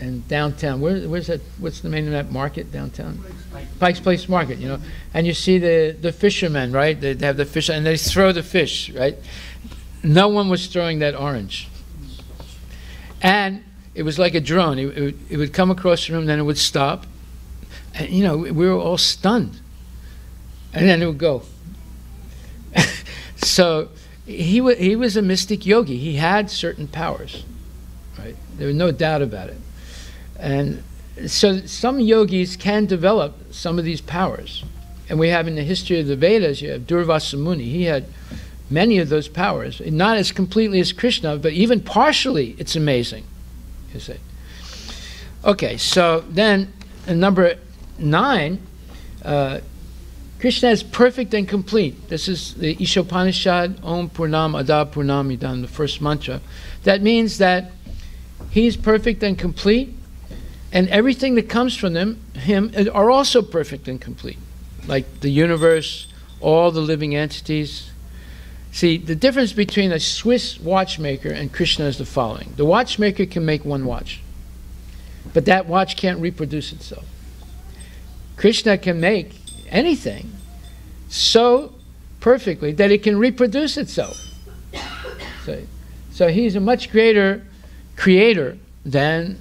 and downtown, where's that? What's the name of that market downtown? Pike's Place Market, and you see the fishermen, right? They have the fish, and they throw the fish, right? No one was throwing that orange. And it was like a drone. It would come across the room, then it would stop. And, we were all stunned. And then it would go. So he was a mystic yogi. He had certain powers, right? There was no doubt about it. And so some yogis can develop some of these powers. And we have in the history of the Vedas, you have Durvasa Muni. He had many of those powers. Not as completely as Krishna, but even partially, it's amazing. You see. Okay, so then number 9, Krishna is perfect and complete. This is the Ishopanishad, Om Purnam Ada Purnam Idam, the first mantra. That means that he's perfect and complete, and everything that comes from him are also perfect and complete. Like the universe, all the living entities. See, the difference between a Swiss watchmaker and Krishna is the following. The watchmaker can make one watch, but that watch can't reproduce itself. Krishna can make anything so perfectly that it can reproduce itself. So he's a much greater creator than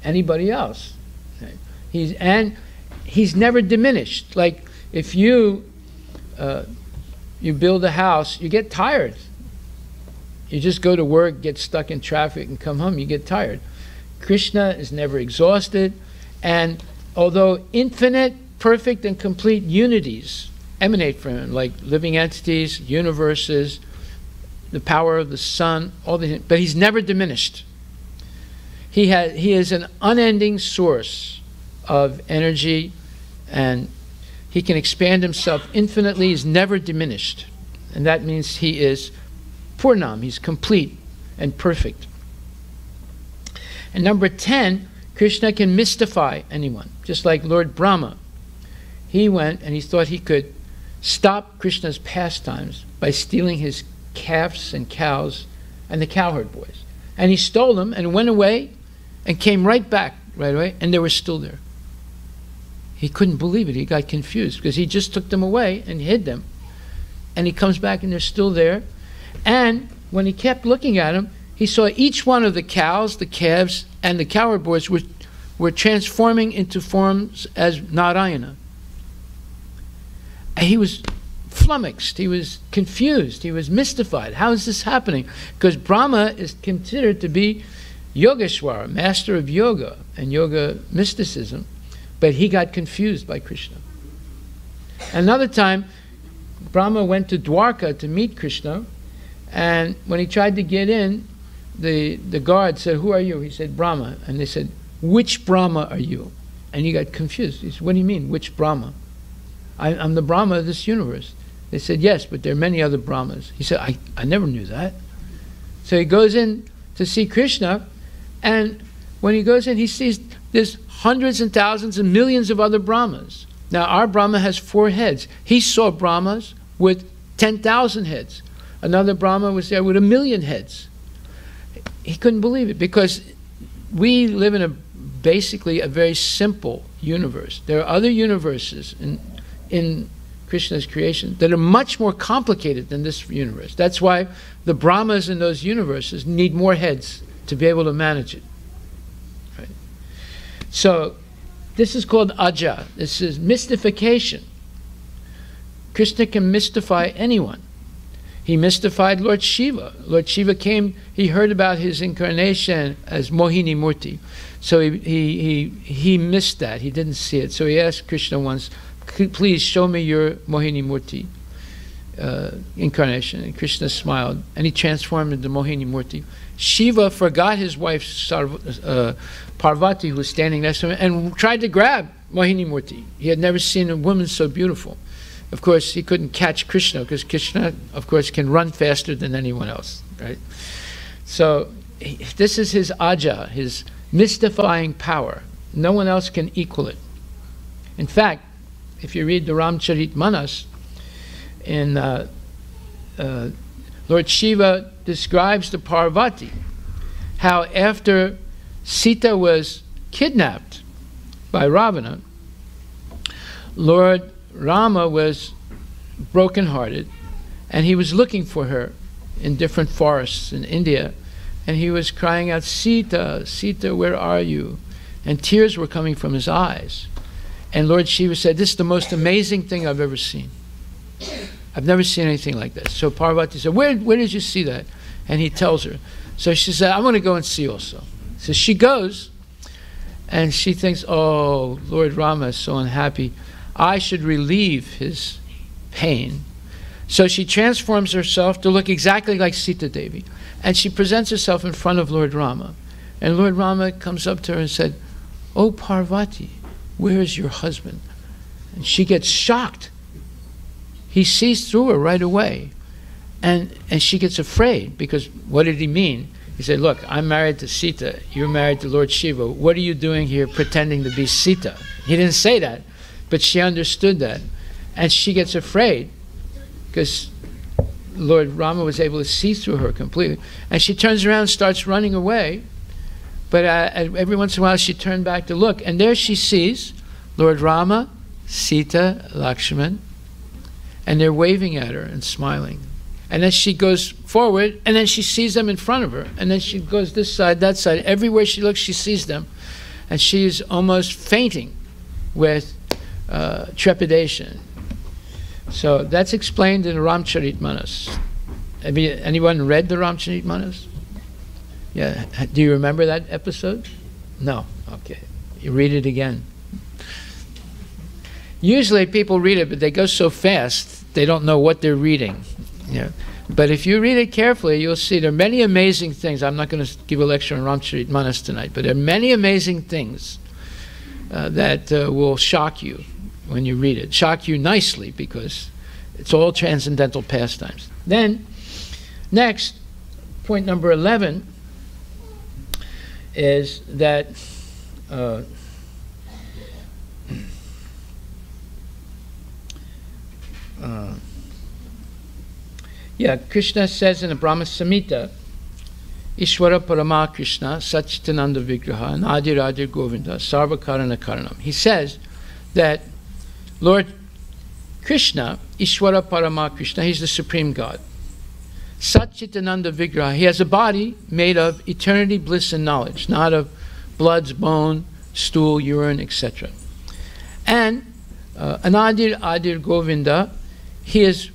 anybody else. He's never diminished. Like if you build a house, you get tired. You just go to work, get stuck in traffic, and come home, you get tired. Krishna is never exhausted, and although infinite, perfect, and complete unities emanate from him, like living entities, universes, the power of the sun, but he's never diminished. He is an unending source of energy, and he can expand himself infinitely. He's never diminished. And that means he is Purnam. He's complete and perfect. And number 10, Krishna can mystify anyone, just like Lord Brahma. He went and he thought he could stop Krishna's pastimes by stealing his calves and cows and the cowherd boys. And he stole them and went away and came right back right away, and they were still there. He couldn't believe it. He got confused because he just took them away and hid them. And he comes back and they're still there. And when he kept looking at them, he saw each one of the cows, the calves, and the cowherd boys were transforming into forms as Narayana. And he was flummoxed. He was confused. He was mystified. How is this happening? Because Brahma is considered to be Yogeshwara, master of yoga and yoga mysticism, but he got confused by Krishna. Another time, Brahma went to Dwarka to meet Krishna, and when he tried to get in, the guard said, "Who are you?" He said, "Brahma." And they said, "Which Brahma are you?" And he got confused. He said, "What do you mean, which Brahma?" I'm the Brahma of this universe. They said, "Yes, but there are many other Brahmas." He said, I never knew that. So he goes in to see Krishna, and when he goes in, he sees there's hundreds and thousands and millions of other Brahmas. Now, our Brahma has 4 heads. He saw Brahmas with 10,000 heads. Another Brahma was there with 1,000,000 heads. He couldn't believe it, because we live in basically a very simple universe. There are other universes in Krishna's creation that are much more complicated than this universe. That's why the Brahmas in those universes need more heads to be able to manage it. Right? So this is called aja. This is mystification. Krishna can mystify anyone. He mystified Lord Shiva. Lord Shiva came, he heard about his incarnation as Mohini Murti. So he missed that. He didn't see it. So he asked Krishna once, "Please show me your Mohini Murti incarnation." And Krishna smiled, and he transformed into Mohini Murti. Shiva forgot his wife Parvati, who was standing next to him, and tried to grab Mohini Murti. He had never seen a woman so beautiful. Of course, he couldn't catch Krishna, because Krishna, of course, can run faster than anyone else, right? So this is his aja, his mystifying power. No one else can equal it. In fact, if you read the Ramcharitmanas, Lord Shiva describes to Parvati how after Sita was kidnapped by Ravana, Lord Rama was brokenhearted, and he was looking for her in different forests in India, and he was crying out, "Sita, Sita, where are you?" And tears were coming from his eyes. And Lord Shiva said, "This is the most amazing thing I've ever seen. I've never seen anything like this." So Parvati said, where did you see that? And he tells her. So she said, "I'm going to go and see also." So she goes, and she thinks, "Oh, Lord Rama is so unhappy. I should relieve his pain." So she transforms herself to look exactly like Sita Devi, and she presents herself in front of Lord Rama. And Lord Rama comes up to her and said, "Oh, Parvati, where is your husband?" And she gets shocked. He sees through her right away. And she gets afraid, because what did he mean? He said, "Look, I'm married to Sita. You're married to Lord Shiva. What are you doing here pretending to be Sita?" He didn't say that, but she understood that. And she gets afraid, because Lord Rama was able to see through her completely. And she turns around and starts running away. But every once in a while she turned back to look, and there she sees Lord Rama, Sita, Lakshman, and they're waving at her and smiling. And then she goes forward, and then she sees them in front of her, and then she goes this side, that side. Everywhere she looks, she sees them, and she's almost fainting with trepidation. So that's explained in the Ramcharitmanas. Have anyone read the Ramcharitmanas? Yeah. Do you remember that episode? No. Okay. You read it again. Usually people read it, but they go so fast they don't know what they're reading. Yeah. But if you read it carefully, you'll see there are many amazing things. I'm not going to give a lecture on Ramcharitmanas tonight, but there are many amazing things that will shock you when you read it. Shock you nicely, because it's all transcendental pastimes. Then, next, point number 11, is that Krishna says in the Brahma Samhita, Ishvara Parama Krishna Satchitananda Vigraha and Adi Radha Govinda Sarva Karana Karanam. He says that Lord Krishna, Ishvara Parama Krishna, he's the Supreme God. Satchitananda Vigraha, he has a body made of eternity, bliss, and knowledge, not of bloods, bone, stool, urine, etc. And Anadir Adir Govinda, he is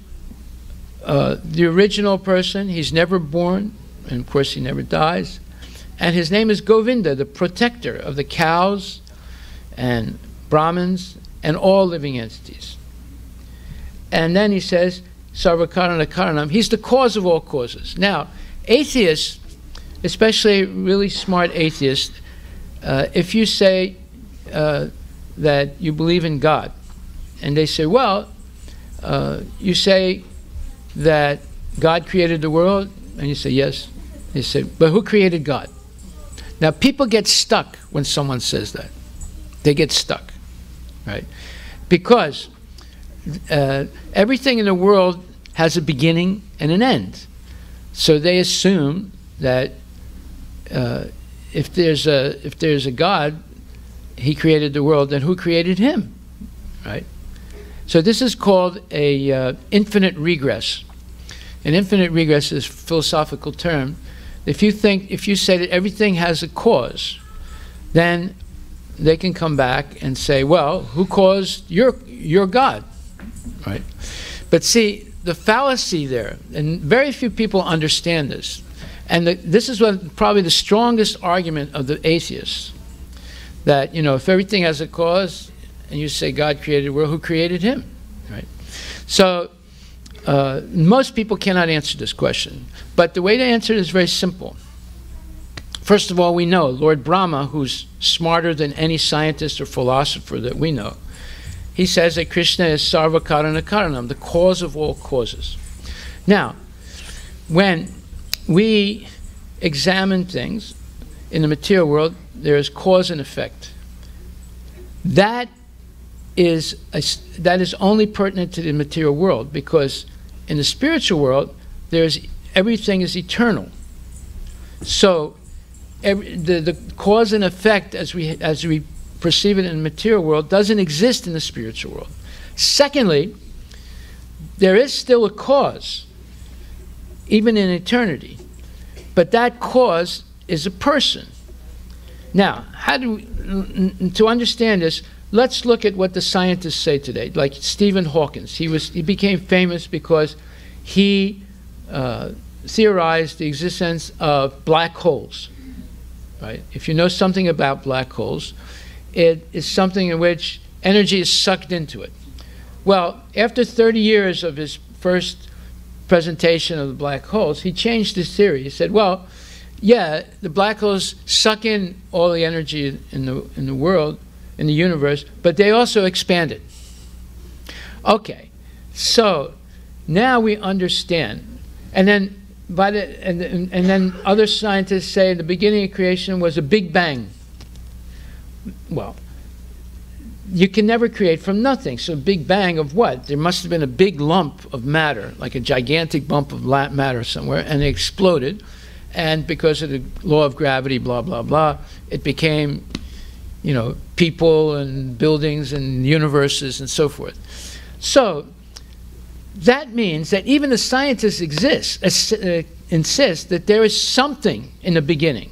the original person. He's never born, and of course he never dies. And his name is Govinda, the protector of the cows and Brahmins and all living entities. And then he says, Sarvakarana Karanam, he's the cause of all causes. Now, atheists, especially really smart atheists, if you say that you believe in God, and they say, well, you say that God created the world, and you say, yes. They say, but who created God? Now, people get stuck when someone says that. They get stuck, right? Because everything in the world has a beginning and an end. So they assume that if there's a God, he created the world, then who created him, right? So this is called a infinite regress. An infinite regress is a philosophical term. If you say that everything has a cause, then they can come back and say, well, who caused your God, right? But see, the fallacy there, and very few people understand this, and this is probably the strongest argument of the atheists, that, you know, if everything has a cause, and you say God created the world, who created him, right? So most people cannot answer this question, but the way to answer it is very simple. First of all, we know Lord Brahma, who's smarter than any scientist or philosopher that we know, he says that Krishna is Sarva Karana Karanam, the cause of all causes. Now, when we examine things in the material world, there is cause and effect. That is only pertinent to the material world, because in the spiritual world, everything is eternal. So the cause and effect as we perceive it in the material world doesn't exist in the spiritual world. Secondly, there is still a cause, even in eternity, but that cause is a person. Now, to understand this, let's look at what the scientists say today, like Stephen Hawking. He became famous because he theorized the existence of black holes, right? If you know something about black holes, it is something in which energy is sucked into it. Well, after 30 years of his first presentation of the black holes, he changed his theory. He said, well, yeah, the black holes suck in all the energy in the world, in the universe, but they also expand it. Okay, so now we understand. And then and then other scientists say the beginning of creation was a big bang. Well, you can never create from nothing. So a big bang of what? There must have been a big lump of matter, like a gigantic bump of matter somewhere, and it exploded. And because of the law of gravity, blah, blah, blah, it became, you know, people and buildings and universes and so forth. So that means that even the scientists insist that there is something in the beginning.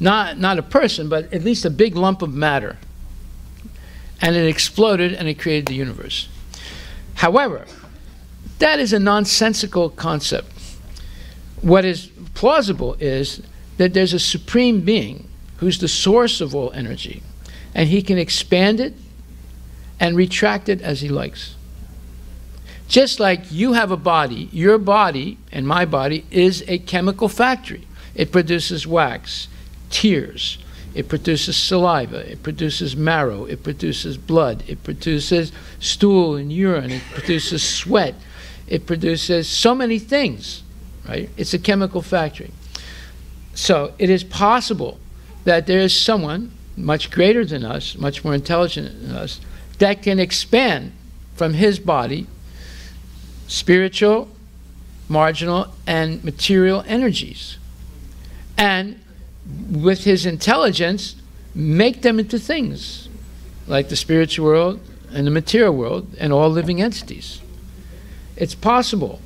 Not a person, but at least a big lump of matter. And it exploded and it created the universe. However, that is a nonsensical concept. What is plausible is that there's a supreme being who's the source of all energy, and he can expand it and retract it as he likes. Just like you have a body, your body and my body is a chemical factory. It produces wax, tears, it produces saliva, it produces marrow, it produces blood, it produces stool and urine, it produces sweat, it produces so many things, right? It's a chemical factory. So it is possible that there is someone much greater than us, much more intelligent than us, that can expand from his body spiritual, marginal, and material energies. And with his intelligence, make them into things, like the spiritual world and the material world and all living entities. It's possible.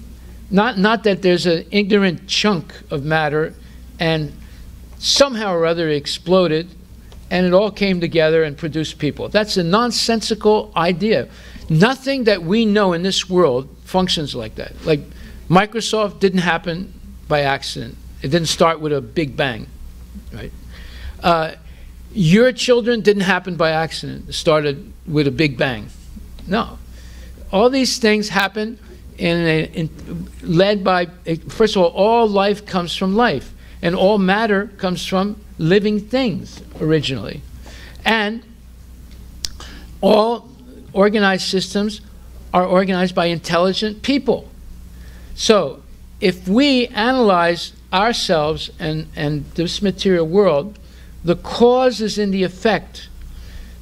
Not that there's an ignorant chunk of matter and somehow or other it exploded and it all came together and produced people. That's a nonsensical idea. Nothing that we know in this world functions like that. Like Microsoft didn't happen by accident. It didn't start with a big bang, right? Your children didn't happen by accident. It started with a big bang. No. All these things happen led by, first of all life comes from life. And all matter comes from living things originally. And all organized systems are organized by intelligent people. So if we analyze ourselves and this material world, the cause is in the effect,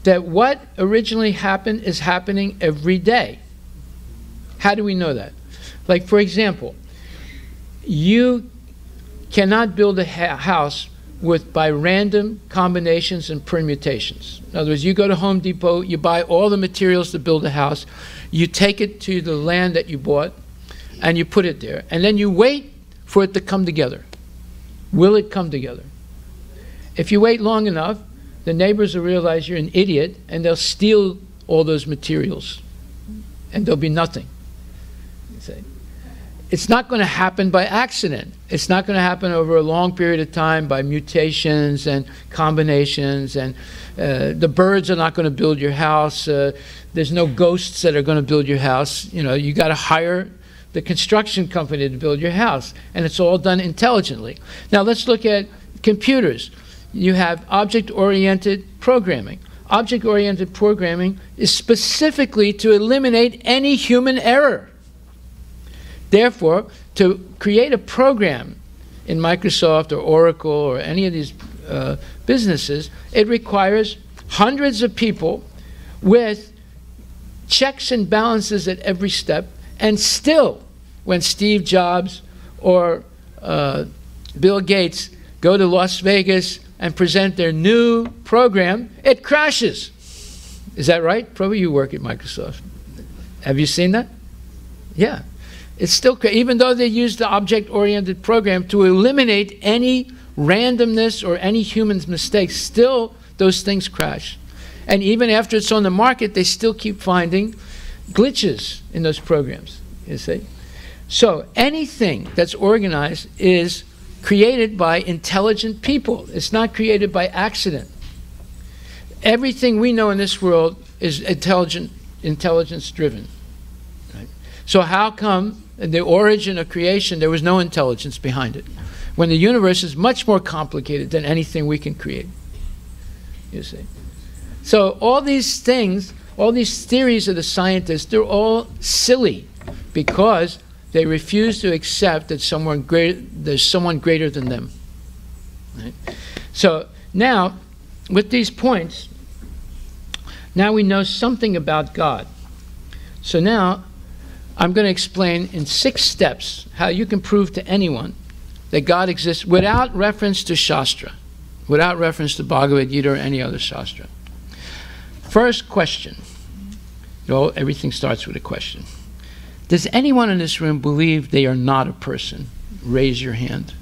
that what originally happened is happening every day. How do we know that? Like, for example, you cannot build a house by random combinations and permutations. In other words, you go to Home Depot, you buy all the materials to build a house, you take it to the land that you bought, and you put it there. And then you wait for it to come together. Will it come together? If you wait long enough, the neighbors will realize you're an idiot, and they'll steal all those materials. And there'll be nothing. You see? It's not going to happen by accident. It's not going to happen over a long period of time by mutations and combinations, and the birds are not going to build your house. There's no ghosts that are going to build your house. You know, you got to hire the construction company to build your house, and it's all done intelligently. Now let's look at computers. You have object-oriented programming. Object-oriented programming is specifically to eliminate any human error. Therefore, to create a program in Microsoft or Oracle or any of these businesses, it requires hundreds of people with checks and balances at every step. And still, when Steve Jobs or Bill Gates go to Las Vegas and present their new program, it crashes. Is that right? Probably you work at Microsoft. Have you seen that? Yeah. It's still, even though they use the object-oriented program to eliminate any randomness or any human's mistakes, still those things crash. And even after it's on the market, they still keep finding glitches in those programs, you see. So anything that's organized is created by intelligent people. It's not created by accident. Everything we know in this world is intelligence-driven. Right? So how come in the origin of creation there was no intelligence behind it, when the universe is much more complicated than anything we can create? You see. So all these things, all these theories of the scientists, they're all silly because they refuse to accept that there's someone greater than them. Right? So now, with these points, now we know something about God. So now, I'm going to explain in 6 steps how you can prove to anyone that God exists without reference to Shastra, without reference to Bhagavad Gita or any other Shastra. First question. Everything starts with a question. Does anyone in this room believe they are not a person? Raise your hand.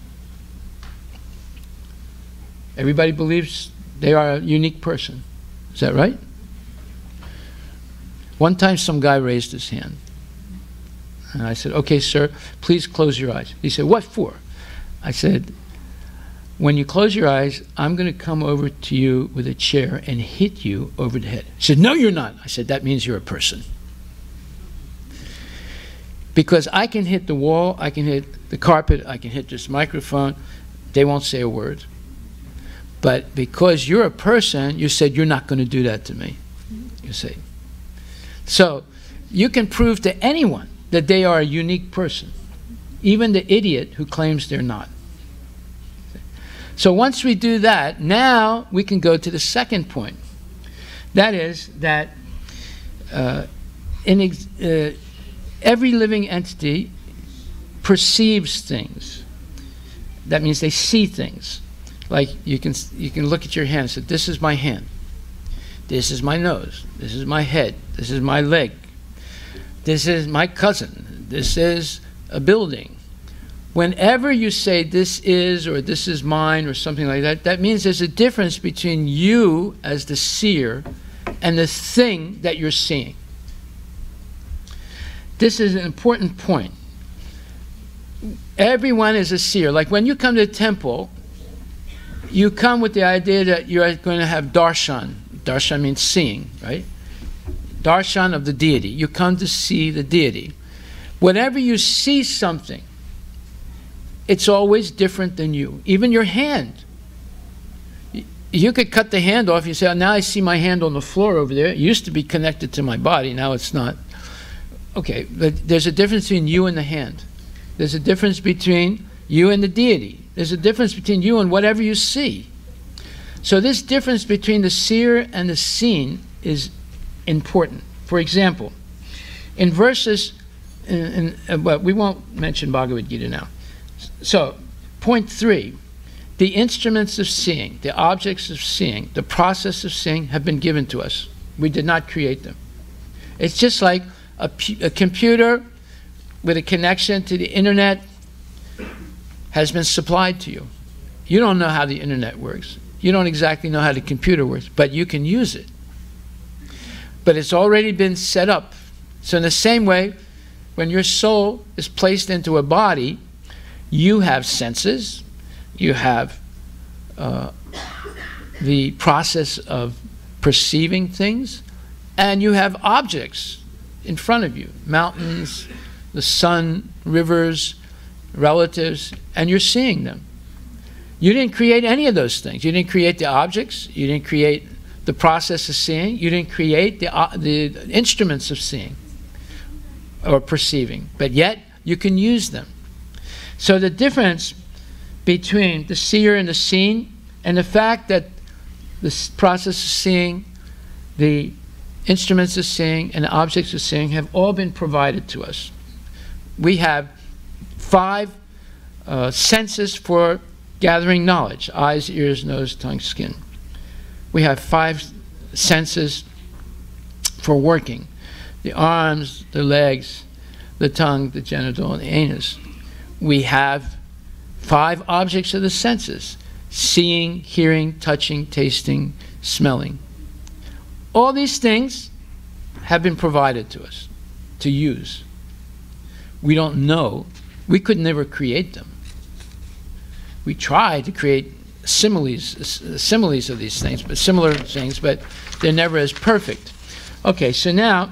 Everybody believes they are a unique person. Is that right? One time some guy raised his hand. And I said, okay, sir, please close your eyes. He said, what for? I said, when you close your eyes, I'm going to come over to you with a chair and hit you over the head. He said, no, you're not. I said, that means you're a person. Because I can hit the wall, I can hit the carpet, I can hit this microphone. They won't say a word. But because you're a person, you said, you're not going to do that to me. You see. So you can prove to anyone that they are a unique person, even the idiot who claims they're not. So once we do that, now we can go to the second point. That is that every living entity perceives things. That means they see things. Like you can look at your hand and say, this is my hand. This is my nose. This is my head. This is my leg. This is my cousin. This is a building. Whenever you say this is or this is mine or something like that, that means there's a difference between you as the seer and the thing that you're seeing. This is an important point. Everyone is a seer. Like when you come to the temple, you come with the idea that you're going to have darshan. Darshan means seeing, right? Darshan of the deity. You come to see the deity. Whenever you see something, it's always different than you. Even your hand. You could cut the hand off. You say, oh, now I see my hand on the floor over there. It used to be connected to my body. Now it's not. Okay, but there's a difference between you and the hand. There's a difference between you and the deity. There's a difference between you and whatever you see. So this difference between the seer and the seen is important. For example, in verses, well, we won't mention Bhagavad Gita now. So, point 3, the instruments of seeing, the objects of seeing, the process of seeing have been given to us. We did not create them. It's just like a computer with a connection to the internet has been supplied to you. You don't know how the internet works. You don't exactly know how the computer works, but you can use it. But it's already been set up. So in the same way, when your soul is placed into a body, you have senses, you have the process of perceiving things, and you have objects in front of you, mountains, the sun, rivers, relatives, and you're seeing them. You didn't create any of those things. You didn't create the objects. You didn't create the process of seeing. You didn't create the instruments of seeing or perceiving. But yet, you can use them. So the difference between the seer and the seen, and the fact that the process of seeing, the instruments of seeing, and the objects of seeing have all been provided to us. We have 5 senses for gathering knowledge: eyes, ears, nose, tongue, skin. We have 5 senses for working: the arms, the legs, the tongue, the genital, and the anus. We have 5 objects of the senses: seeing, hearing, touching, tasting, smelling. All these things have been provided to us to use. We don't know. We could never create them. We try to create similes of these things, but similar things, but they're never as perfect. Okay, so now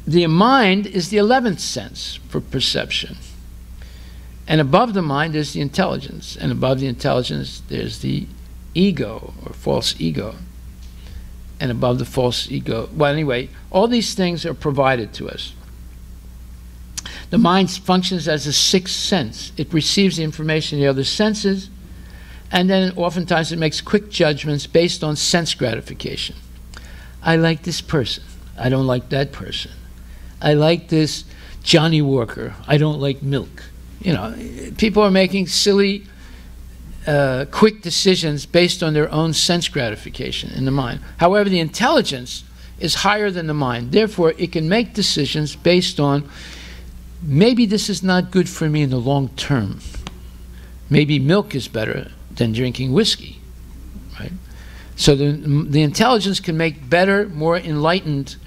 the mind is the 11th sense for perception. And above the mind is the intelligence. And above the intelligence, there's the ego, or false ego. And above the false ego, well, anyway, all these things are provided to us. The mind functions as a 6th sense. It receives the information of the other senses, and then oftentimes it makes quick judgments based on sense gratification. I like this person. I don't like that person. I like this Johnny Walker. I don't like milk. You know, people are making silly, quick decisions based on their own sense gratification in the mind. However, the intelligence is higher than the mind. Therefore, it can make decisions based on, maybe this is not good for me in the long term. Maybe milk is better than drinking whiskey, right? So the intelligence can make better, more enlightened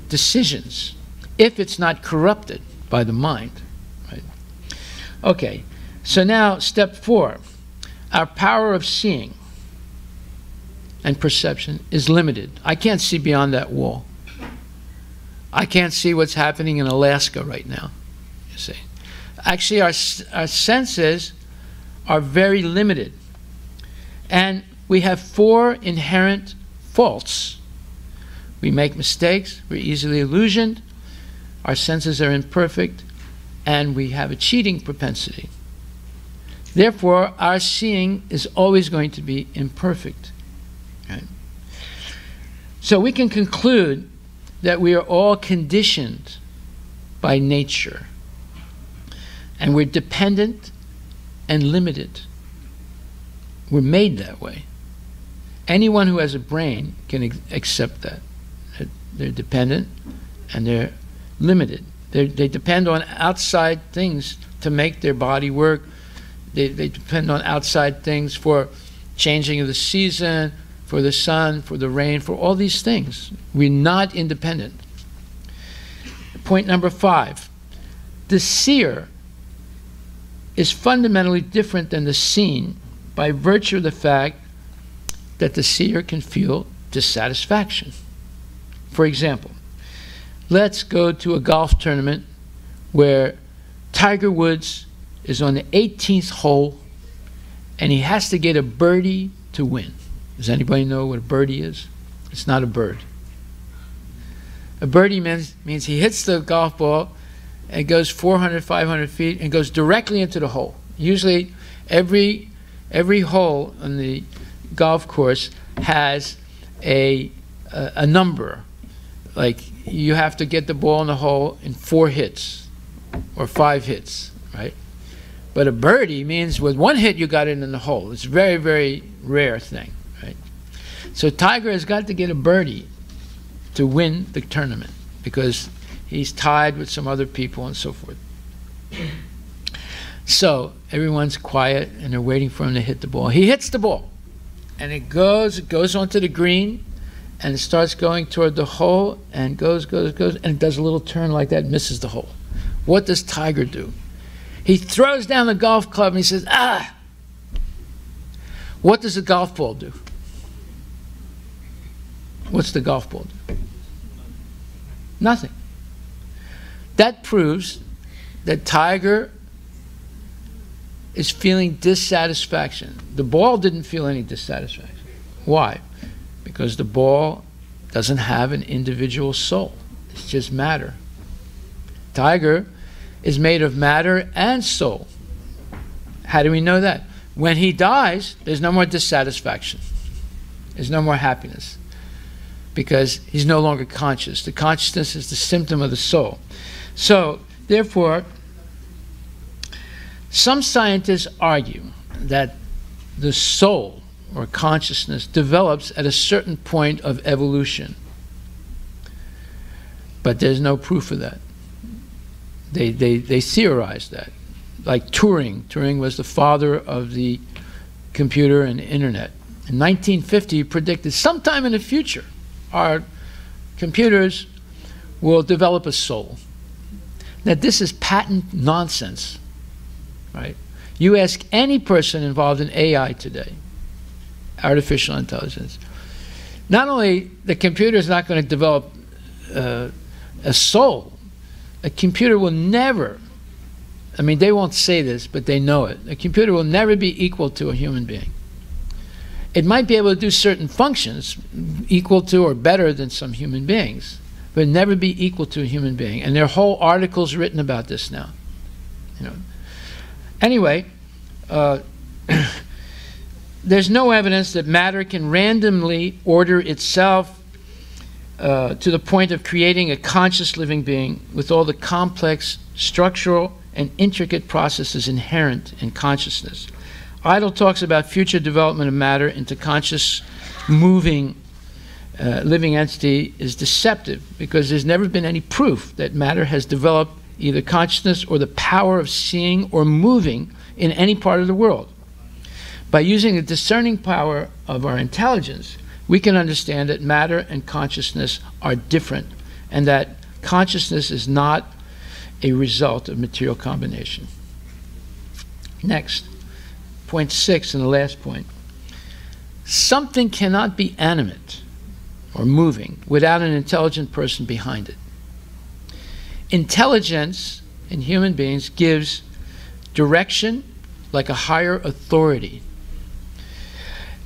decisions if it's not corrupted by the mind, right? Okay, so now step 4. Our power of seeing and perception is limited. I can't see beyond that wall. I can't see what's happening in Alaska right now. See. Actually, our senses are very limited. And we have 4 inherent faults. We make mistakes, we're easily illusioned, our senses are imperfect, and we have a cheating propensity. Therefore, our seeing is always going to be imperfect. Right? So we can conclude that we are all conditioned by nature, and we're dependent and limited. We're made that way. Anyone who has a brain can accept that. They're dependent and they're limited. They depend on outside things to make their body work. They depend on outside things for changing of the season, for the sun, for the rain, for all these things. We're not independent. Point number 5. The seer is fundamentally different than the seen by virtue of the fact that the seer can feel dissatisfaction. For example, let's go to a golf tournament where Tiger Woods is on the 18th hole and he has to get a birdie to win. Does anybody know what a birdie is? It's not a bird. A birdie means he hits the golf ball and goes 400, 500 feet and goes directly into the hole. Usually every hole on the golf course has a number. Like you have to get the ball in the hole in 4 hits or 5 hits, right? But a birdie means with 1 hit you got it in the hole. It's a very, very rare thing, right? So Tiger has got to get a birdie to win the tournament because he's tied with some other people and so forth. So everyone's quiet and they're waiting for him to hit the ball. He hits the ball and it goes onto the green and it starts going toward the hole and goes, and it does a little turn like that, misses the hole. What does Tiger do? He throws down the golf club and he says, ah! What does the golf ball do? What's the golf ball do? Nothing. That proves that Tiger is feeling dissatisfaction. The ball didn't feel any dissatisfaction. Why? Because the ball doesn't have an individual soul. It's just matter. Tiger is made of matter and soul. How do we know that? When he dies, there's no more dissatisfaction. There's no more happiness. Because he's no longer conscious. The consciousness is the symptom of the soul. So, therefore, some scientists argue that the soul or consciousness develops at a certain point of evolution. But there's no proof of that. They theorize that. Like Turing. Turing was the father of the computer and the internet. In 1950, he predicted sometime in the future, our computers will develop a soul. Now, this is patent nonsense, right? You ask any person involved in AI today, artificial intelligence, not only the computer is not going to develop a soul, a computer will never, I mean, they won't say this, but they know it. A computer will never be equal to a human being. It might be able to do certain functions equal to or better than some human beings, but never be equal to a human being. And there are whole articles written about this now. You know. Anyway, there's no evidence that matter can randomly order itself to the point of creating a conscious living being with all the complex structural and intricate processes inherent in consciousness. Idle talks about future development of matter into conscious, moving, living entity is deceptive because there's never been any proof that matter has developed either consciousness or the power of seeing or moving in any part of the world. By using the discerning power of our intelligence, we can understand that matter and consciousness are different and that consciousness is not a result of material combination. Next. Point 6 and the last point. Something cannot be animate or moving without an intelligent person behind it. Intelligence in human beings gives direction like a higher authority.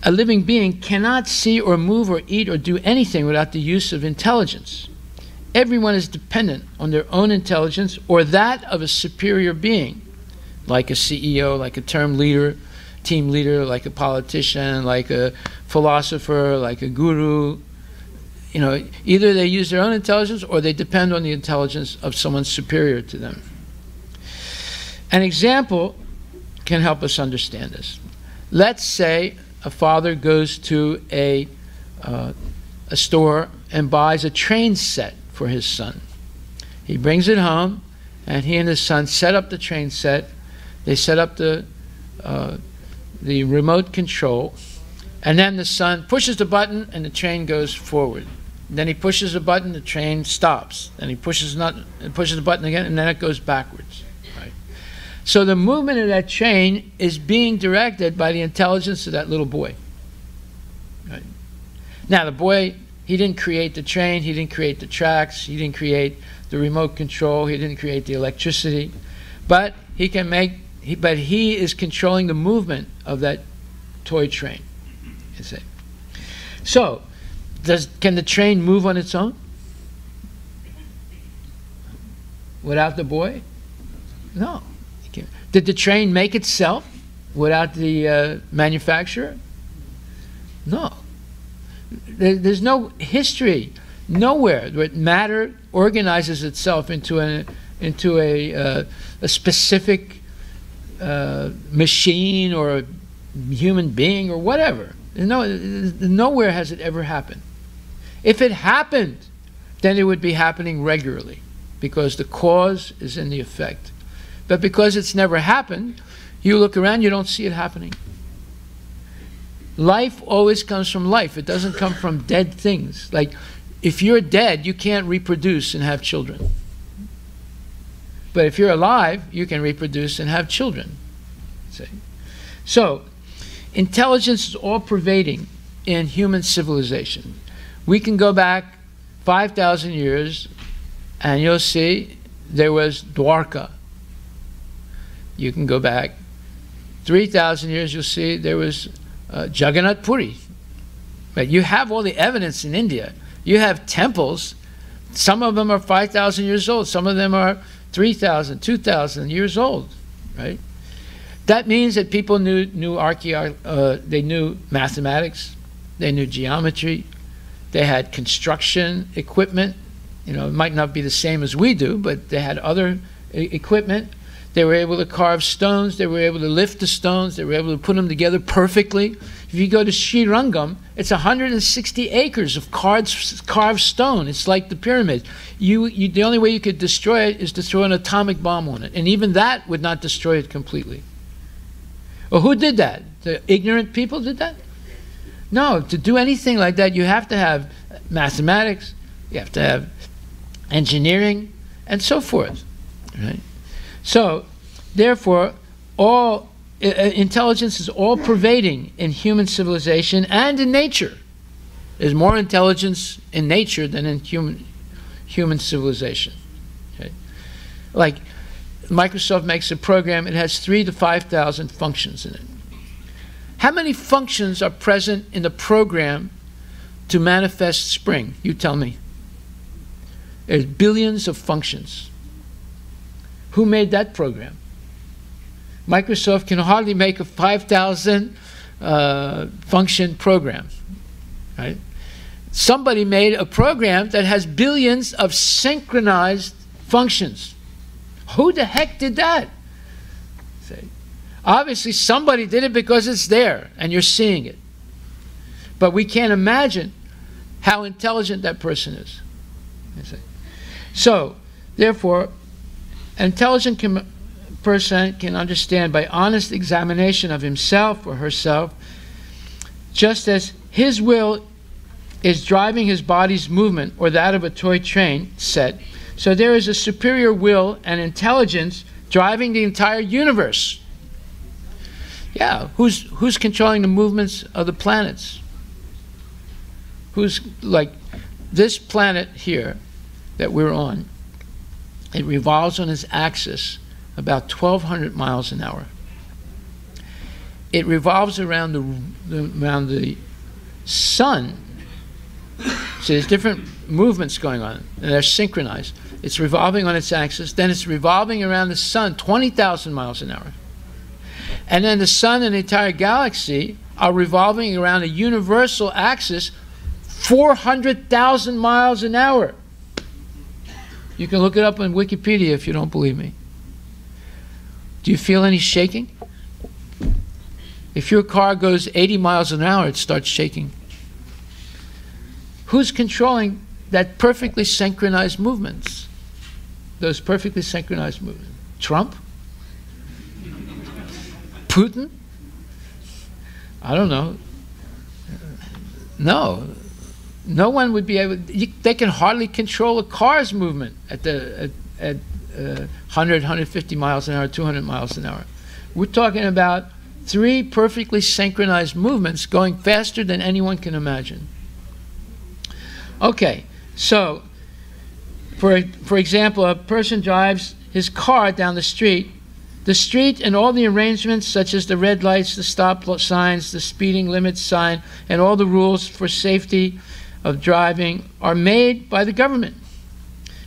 A living being cannot see or move or eat or do anything without the use of intelligence. Everyone is dependent on their own intelligence or that of a superior being like a CEO, like a team leader, like a politician, like a philosopher, like a guru. You know, either they use their own intelligence or they depend on the intelligence of someone superior to them. An example can help us understand this. Let's say a father goes to a store and buys a train set for his son. He brings it home, and he and his son set up the train set. They set up the remote control, and then the son pushes the button and the train goes forward. Then he pushes a button, the train stops. Then he pushes the button again, and then it goes backwards. Right? So the movement of that train is being directed by the intelligence of that little boy. Right? Now the boy, he didn't create the train, he didn't create the tracks, he didn't create the remote control, he didn't create the electricity, but he is controlling the movement of that toy train. You see. So, can the train move on its own? Without the boy? No. Did the train make itself without the manufacturer? No. There's no history, nowhere, where matter organizes itself into a specific machine or a human being or whatever. Nowhere has it ever happened. If it happened, then it would be happening regularly, because the cause is in the effect. But because it's never happened, you look around, you don't see it happening. Life always comes from life. It doesn't come from dead things. Like, if you're dead, you can't reproduce and have children. But if you're alive, you can reproduce and have children. See? So, intelligence is all-pervading in human civilization. We can go back 5,000 years, and you'll see there was Dwarka. You can go back 3,000 years, you'll see there was Jagannath Puri. But you have all the evidence in India. You have temples. Some of them are 5,000 years old. Some of them are 3,000, 2,000 years old, right? That means that people knew they knew mathematics, they knew geometry, they had construction equipment. You know, it might not be the same as we do, but they had other equipment. They were able to carve stones, they were able to lift the stones, they were able to put them together perfectly. If you go to Sri Rangam, it's 160 acres of carved stone. It's like the pyramid. The only way you could destroy it is to throw an atomic bomb on it, and even that would not destroy it completely. Well, who did that? The ignorant people did that? No, to do anything like that, you have to have mathematics, you have to have engineering, and so forth. Right? So, therefore, intelligence is all-pervading in human civilization and in nature. There's more intelligence in nature than in human civilization. Okay? Like, Microsoft makes a program, it has 3,000 to 5,000 functions in it. How many functions are present in the program to manifest spring? You tell me. There's billions of functions. Who made that program? Microsoft can hardly make a 5,000 function program, right? Somebody made a program that has billions of synchronized functions. Who the heck did that? See? Obviously somebody did it because it's there and you're seeing it. But we can't imagine how intelligent that person is. You see? So, therefore, an intelligent person can understand by honest examination of himself or herself, just as his will is driving his body's movement or that of a toy train set, so there is a superior will and intelligence driving the entire universe. Yeah, who's controlling the movements of the planets? Who's, like, this planet here that we're on, it revolves on its axis about 1,200 miles an hour. It revolves around the sun. So there's different movements going on, and they're synchronized. It's revolving on its axis. Then it's revolving around the sun 20,000 miles an hour. And then the sun and the entire galaxy are revolving around a universal axis 400,000 miles an hour. You can look it up on Wikipedia if you don't believe me. Do you feel any shaking? If your car goes 80 miles an hour, it starts shaking. Who's controlling that perfectly synchronized movements? Those perfectly synchronized movements? Trump? Putin? I don't know. No. No one would be able. They can hardly control a car's movement at 100, 150 miles an hour, 200 miles an hour. We're talking about 3 perfectly synchronized movements going faster than anyone can imagine. Okay, so for example, a person drives his car down the street. The street and all the arrangements, such as the red lights, the stop signs, the speeding limit sign, and all the rules for safety of driving are made by the government.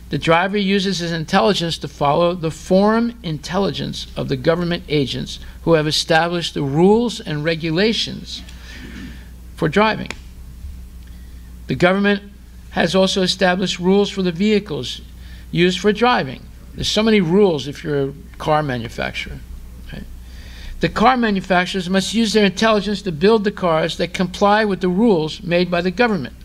The driver uses his intelligence to follow the forum intelligence of the government agents who have established the rules and regulations for driving. The government has also established rules for the vehicles used for driving. There's so many rules if you're a car manufacturer. Right? The car manufacturers must use their intelligence to build the cars that comply with the rules made by the government.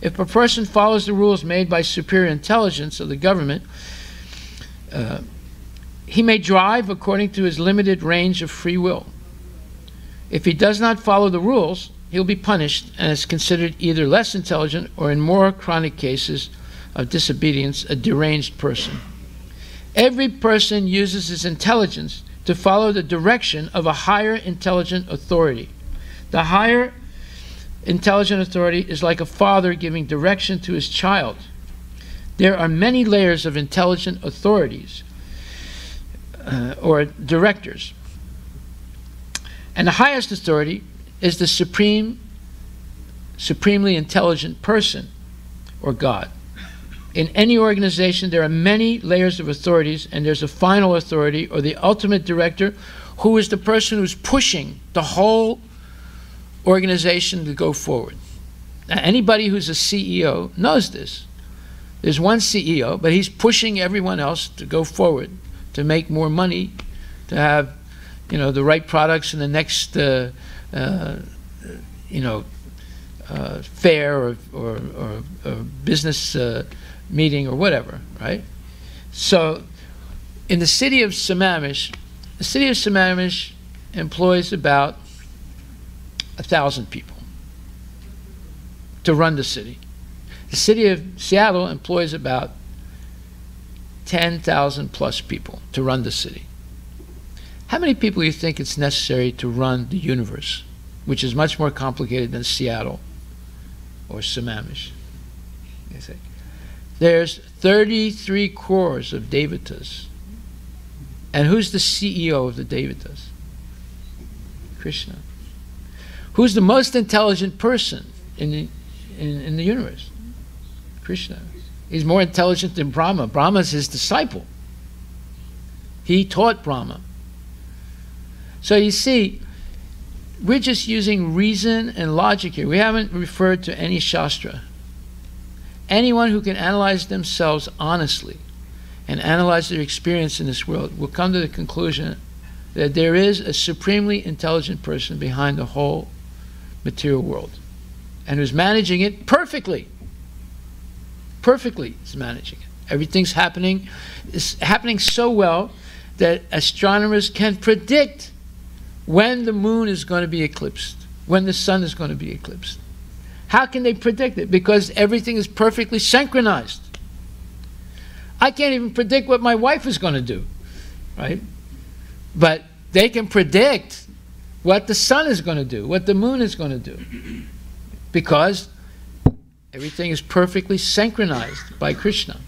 If a person follows the rules made by superior intelligence of the government, he may drive according to his limited range of free will. If he does not follow the rules, he'll be punished and is considered either less intelligent or, in more chronic cases of disobedience, a deranged person. Every person uses his intelligence to follow the direction of a higher intelligent authority. The higher intelligent authority is like a father giving direction to his child. There are many layers of intelligent authorities or directors. And the highest authority is the supremely intelligent person, or God. In any organization, there are many layers of authorities, and there's a final authority, or the ultimate director, who is the person who's pushing the whole organization to go forward. Now, anybody who's a CEO knows this. There's one CEO, but he's pushing everyone else to go forward, to make more money, to have, the right products in the next, fair or business meeting or whatever, right? So, in the city of Sammamish, employs about 1,000 people to run the city. The city of Seattle employs about 10,000 plus people to run the city. How many people do you think it's necessary to run the universe, which is much more complicated than Seattle or Sammamish? You say. There's 33 crores of Devatas. And who's the CEO of the Devatas? Krishna. Who's the most intelligent person in the universe? Krishna. He's more intelligent than Brahma. Brahma's his disciple. He taught Brahma. So you see, we're just using reason and logic here. We haven't referred to any Shastra. Anyone who can analyze themselves honestly and analyze their experience in this world will come to the conclusion that there is a supremely intelligent person behind the whole material world and who's managing it perfectly. Perfectly is managing it. Everything's happening so well that astronomers can predict when the moon is going to be eclipsed, when the sun is going to be eclipsed. How can they predict it? Because everything is perfectly synchronized. I can't even predict what my wife is going to do, right? But they can predict what the sun is going to do, what the moon is going to do, because everything is perfectly synchronized by Krishna.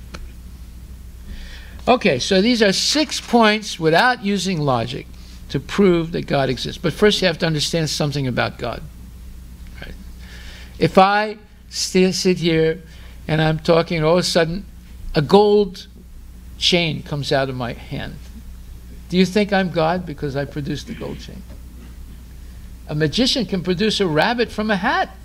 Okay, so these are 6 points without using logic to prove that God exists. But first you have to understand something about God. Right? If I sit here and I'm talking, and all of a sudden a gold chain comes out of my hand. Do you think I'm God because I produced the gold chain? A magician can produce a rabbit from a hat.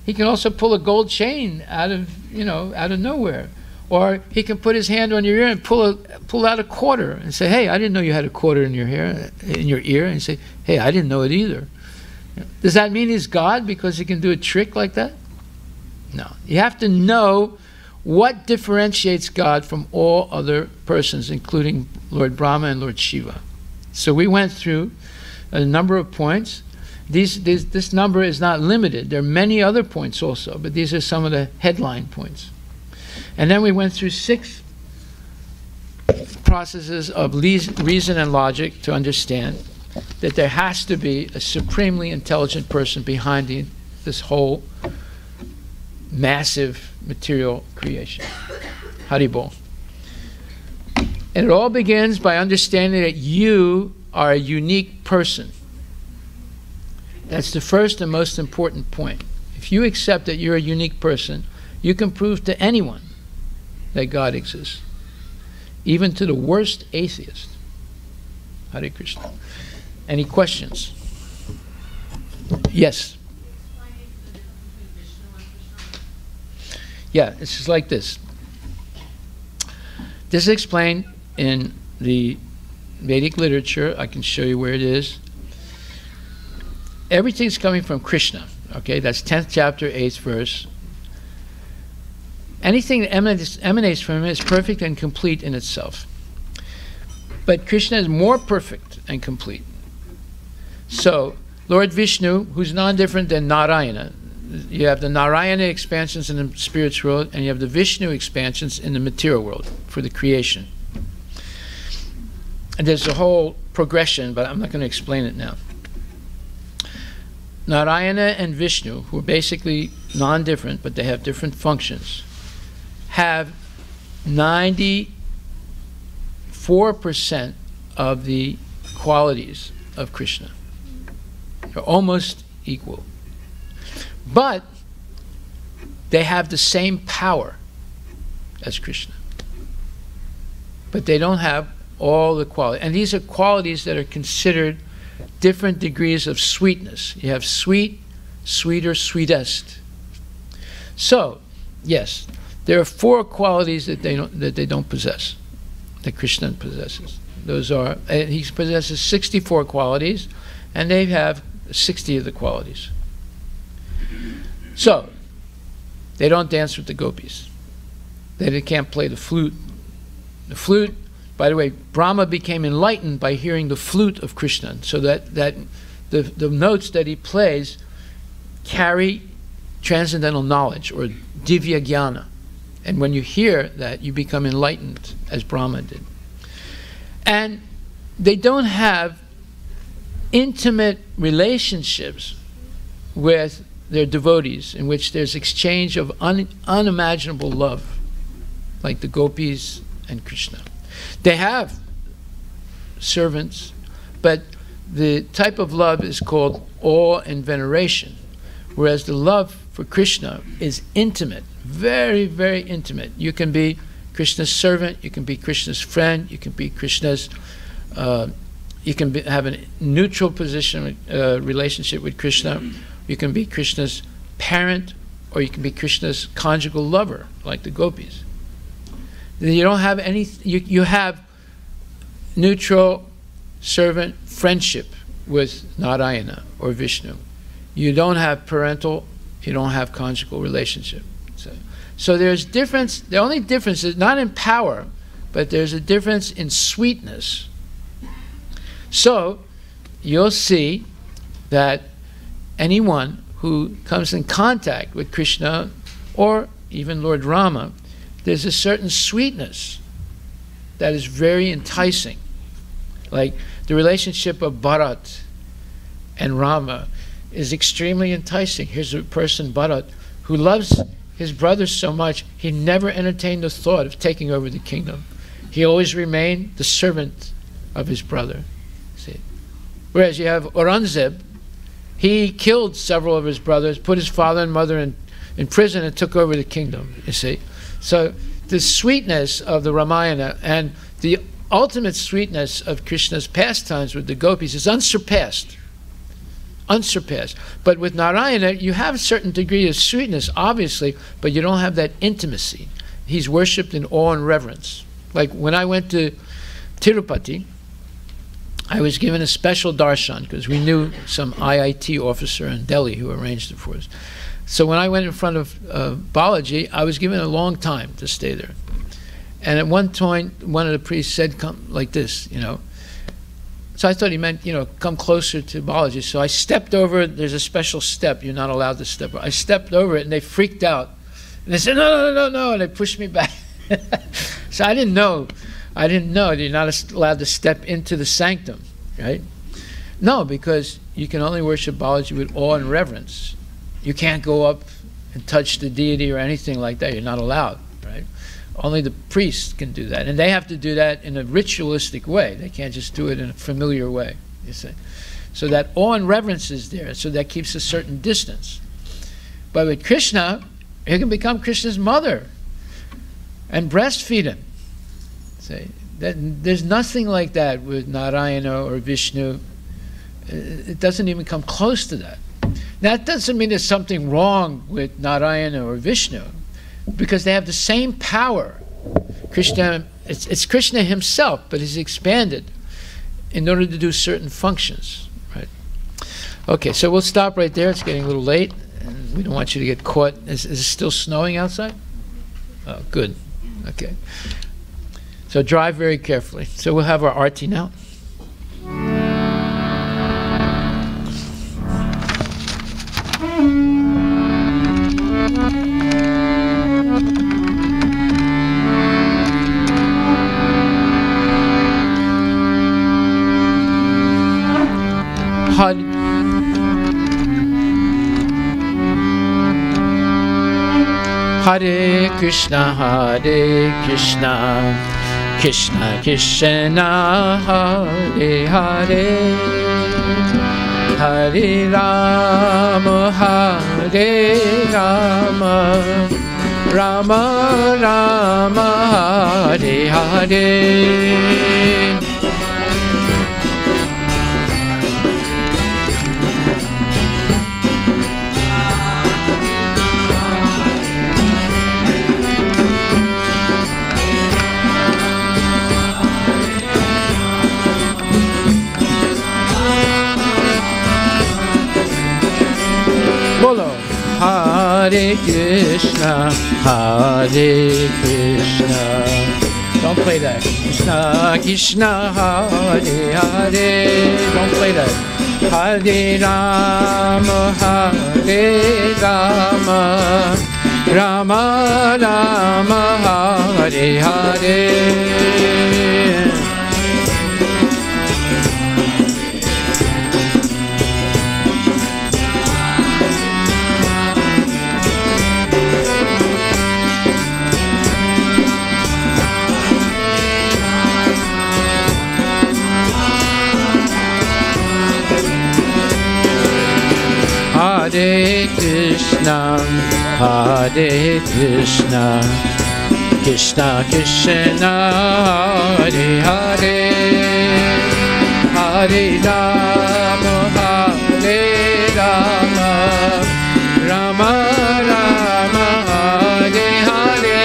He can also pull a gold chain out of nowhere. Or he can put his hand on your ear and pull out a quarter and say, hey, I didn't know you had a quarter in your ear. And say, hey, I didn't know it either. Does that mean he's God because he can do a trick like that? No. You have to know what differentiates God from all other persons, including Lord Brahma and Lord Shiva. So we went through a number of points. This number is not limited. There are many other points also, but these are some of the headline points. And then we went through 6 processes of reason and logic to understand that there has to be a supremely intelligent person behind this whole massive material creation. Haribol. And it all begins by understanding that you are a unique person. That's the first and most important point. If you accept that you're a unique person, you can prove to anyone that God exists, even to the worst atheist. Hare Krishna. Any questions? Yes. Yeah, it's just like this. This is explained in the Vedic literature. I can show you where it is. Everything's coming from Krishna. Okay, that's 10th chapter, 8th verse. Anything that emanates from him is perfect and complete in itself. But Krishna is more perfect and complete. So, Lord Vishnu, who's non-different than Narayana, you have the Narayana expansions in the spiritual world, and you have the Vishnu expansions in the material world for the creation. And there's a whole progression, but I'm not going to explain it now. Narayana and Vishnu, who are basically non-different, but they have different functions, have 94% of the qualities of Krishna. They're almost equal. But they have the same power as Krishna. But they don't have all the qualities. And these are qualities that are considered different degrees of sweetness. You have sweet, sweeter, sweetest. So, yes, there are 4 qualities that they don't possess, that Krishna possesses. Those are, he possesses 64 qualities, and they have 60 of the qualities. So, they don't dance with the gopis. They can't play the flute. The flute, by the way, Brahma became enlightened by hearing the flute of Krishna, so that the notes that he plays carry transcendental knowledge, or divya jnana. And when you hear that, you become enlightened, as Brahma did. And they don't have intimate relationships with their devotees, in which there's exchange of unimaginable love, like the gopis and Krishna. They have servants, but the type of love is called awe and veneration, whereas the love for Krishna is intimate, very, very intimate. You can be Krishna's servant, you can be Krishna's friend, you can be Krishna's, you can have a neutral position, relationship with Krishna. You can be Krishna's parent, or you can be Krishna's conjugal lover, like the gopis. You don't have any, you have neutral servant friendship with Narayana or Vishnu. You don't have parental, you don't have conjugal relationship. So there's difference, the only difference is not in power, but there's a difference in sweetness. So you'll see that anyone who comes in contact with Krishna, or even Lord Rama, there's a certain sweetness that is very enticing. Like the relationship of Bharat and Rama is extremely enticing. Here's a person, Bharat, who loves his brother so much, he never entertained the thought of taking over the kingdom. He always remained the servant of his brother. See? Whereas you have Aurangzeb, he killed several of his brothers, put his father and mother in prison, and took over the kingdom, you see. So the sweetness of the Ramayana and the ultimate sweetness of Krishna's pastimes with the gopis is unsurpassed. Unsurpassed. But with Narayana, you have a certain degree of sweetness, obviously, but you don't have that intimacy. He's worshipped in awe and reverence. Like when I went to Tirupati, I was given a special darshan because we knew some IIT officer in Delhi who arranged it for us. So when I went in front of Balaji, I was given a long time to stay there. And at one point, one of the priests said, come like this, you know. So I thought he meant, you know, come closer to Balaji. So I stepped over, there's a special step, you're not allowed to step over. I stepped over it and they freaked out. And they said, no, no, no, no, and they pushed me back. So I didn't know you're not allowed to step into the sanctum, right? No, because you can only worship Balaji with awe and reverence. You can't go up and touch the deity or anything like that. You're not allowed, right? Only the priests can do that. And they have to do that in a ritualistic way. They can't just do it in a familiar way, you see. So that awe and reverence is there, so that keeps a certain distance. But with Krishna, you can become Krishna's mother and breastfeed him. See, there's nothing like that with Narayana or Vishnu. It doesn't even come close to that. Now, that doesn't mean there's something wrong with Narayana or Vishnu, because they have the same power. Krishna, it's Krishna himself, but he's expanded in order to do certain functions, right? Okay, so we'll stop right there. It's getting a little late, and we don't want you to get caught. Is it still snowing outside? Oh, good. Okay. So drive very carefully. So we'll have our arti now. Hare Krishna, Hare Krishna, Krishna Krishna, Hare Hare, Hare Rama, Hare Rama, Rama Rama, Hare Hare. Hare Krishna, Hare Krishna. Don't play that. Krishna, Krishna, Hare Hare. Don't play that. Hare Rama, Hare Rama, Rama Rama, Hare Hare. Hare Krishna, Hare Krishna, Krishna Krishna, Hare Hare, Hare Rama, Hare Rama, Rama Rama, Hare Hare.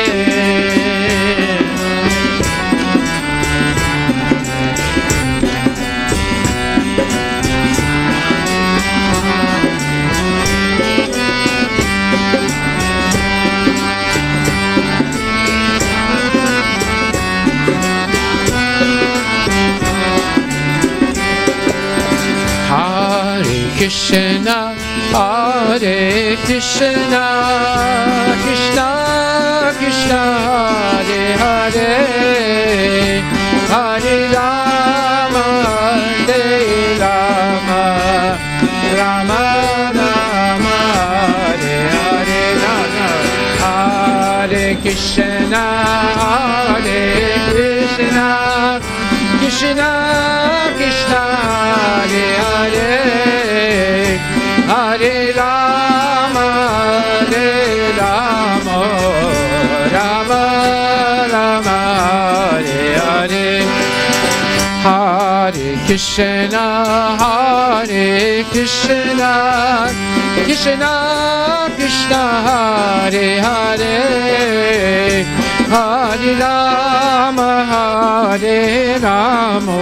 Krishna, Hare Krishna, Krishna Krishna, Hare Hare, Hare Rama, Hare Rama, Rama Rama, Hare Hare. Hare Krishna, Hare Krishna, Krishna Krishna, Hare Hare, Hare Rama, Hare Rama, Rama Hare Krishna, Hare Krishna, Krishna Krishna, Hare Hare, Hare Rama, Hare Rama,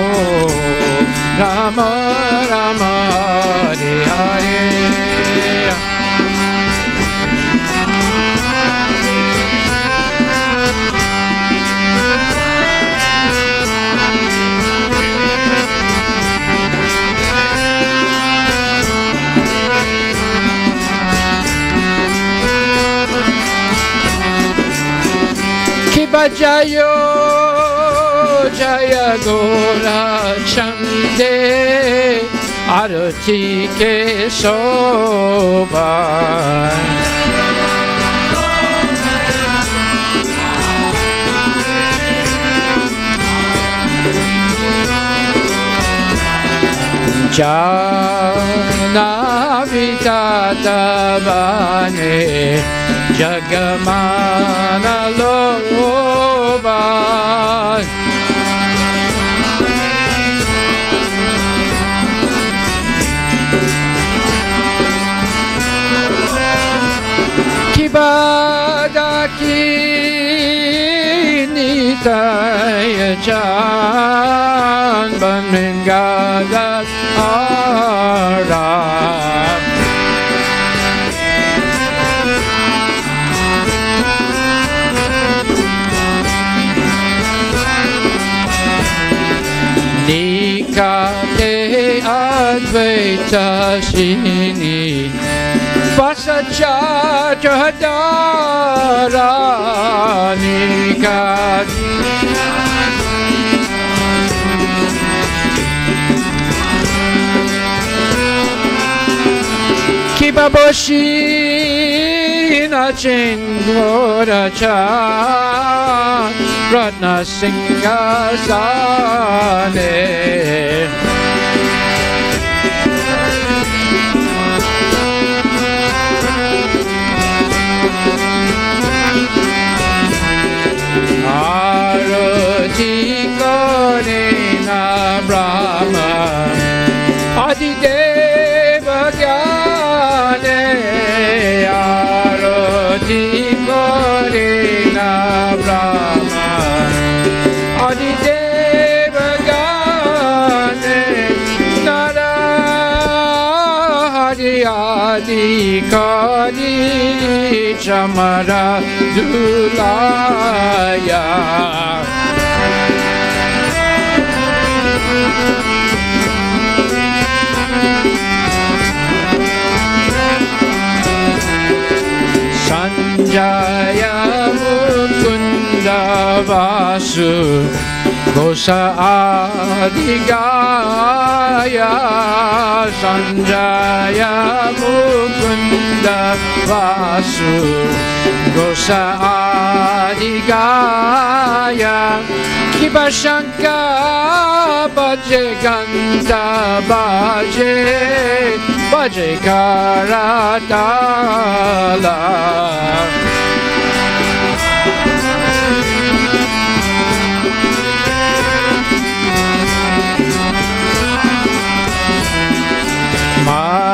Rama Rama, Hare Hare. Jayo Jaya Gora Chande Arati Ke Shobha Jana Vitata Bane Jagamana Loba Kibadaki Nitaya Chan Banmingagat Arab Nikate Advaita Shini Vasachadara Nikate Kibaboshi Nachingora Chan Ratna Singhasane Arati Korina Brahma Adideva Gyane Arati Korina Brahma Adideva Gyane Narahari Adi Kari Chamara Dulaya Sanjaya Mukunda Vasu Gosa Adigaya Sanjaya Mukunda Vasu Gosa Adigaya Kibashanka Baje Ganta Baje Baje Karatala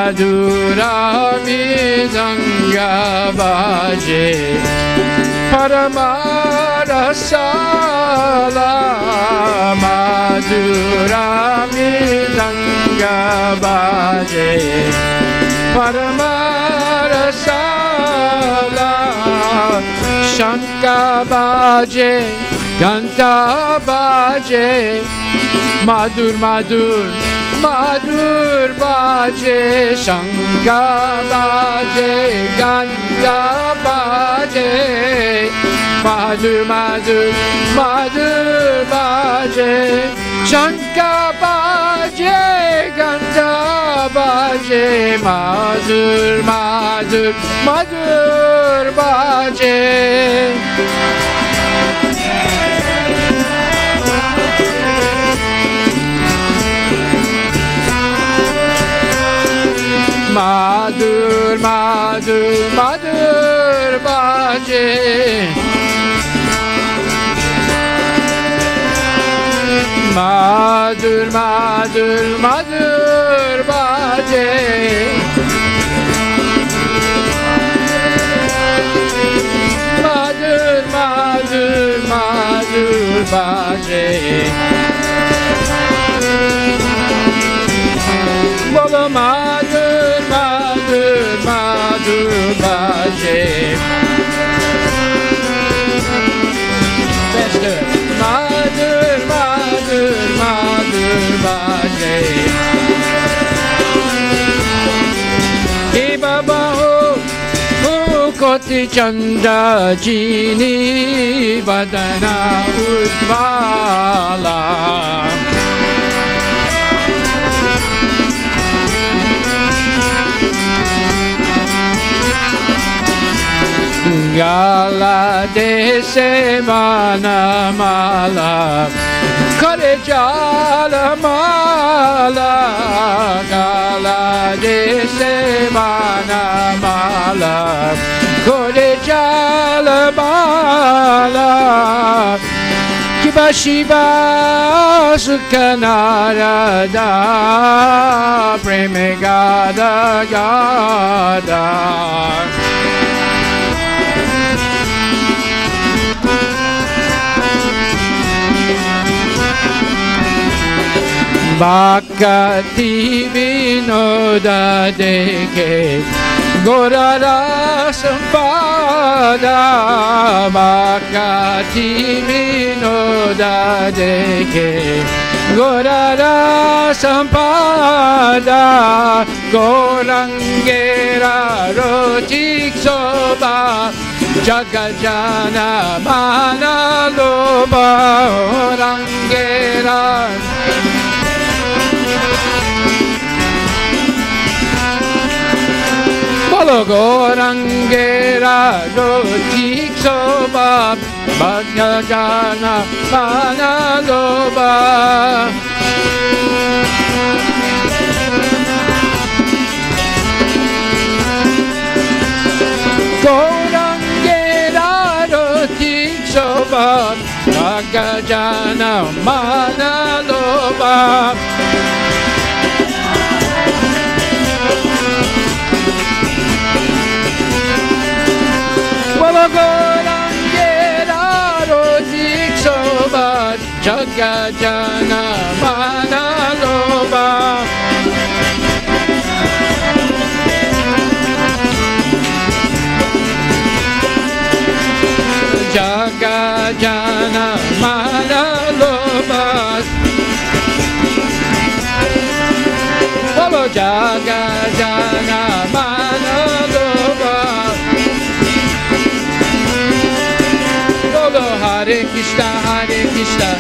Madhura Midanga Baje Paramarasala Madhura Midanga Baje Paramarasala Shanka Baje Ganta Baje Madhur Madhur Madhur Baje Shanka Baje Ganta Baje Madhur Madhur Madhur Baje Shanka Baje Ganta Baje Madhur Madhur Madhur Baje Madhur, Madhur, Madhur Baje Madhur madur madur madur baje madur madur madur baje bolo madur madur madur baje Madur, madur, madur, baje. Ki baba ho, mukoti chanda jini vadana udvala. Gala dese mana mala kare jala mala gala dese mana mala kare jala mala kiba shiva sukhanarada preme gada gada Bhakti vinoda deke Gorara sampada Bhakti vinoda deke Gorara sampada Gorangera rotik soba Jagajana mana loba Gorangera Gorangera rotik soba Bhagajana manaloba Gorangera rotik soba Bhagajana manaloba Gorangera rotik soba Jagajana manaloba Jagajana manaloba Bolo Jagajana manaloba Hare Krishna, Krishna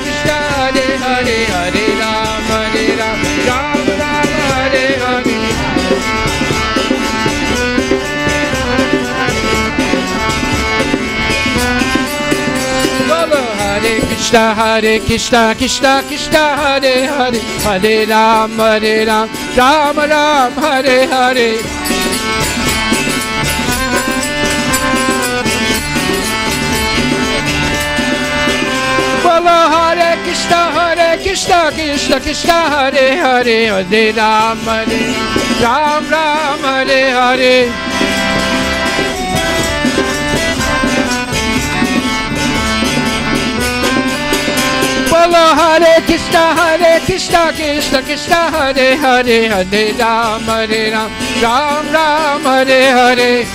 Krishna, Hare Hare, Hare Ram, Ram Ram, Hare Hare. Bolo Hare Krishna, Krishna Krishna, Hare Hare, Hare Ram, Ram Ram, Hare Hare. Hare Krishna, Krishna Krishna, Hare Hare, Hare Ram, Ram Ram, Hare Hare. Bolo Hare Krishna, Krishna Krishna, Hare Hare, Hare Ram, Ram Ram, Hare Hare.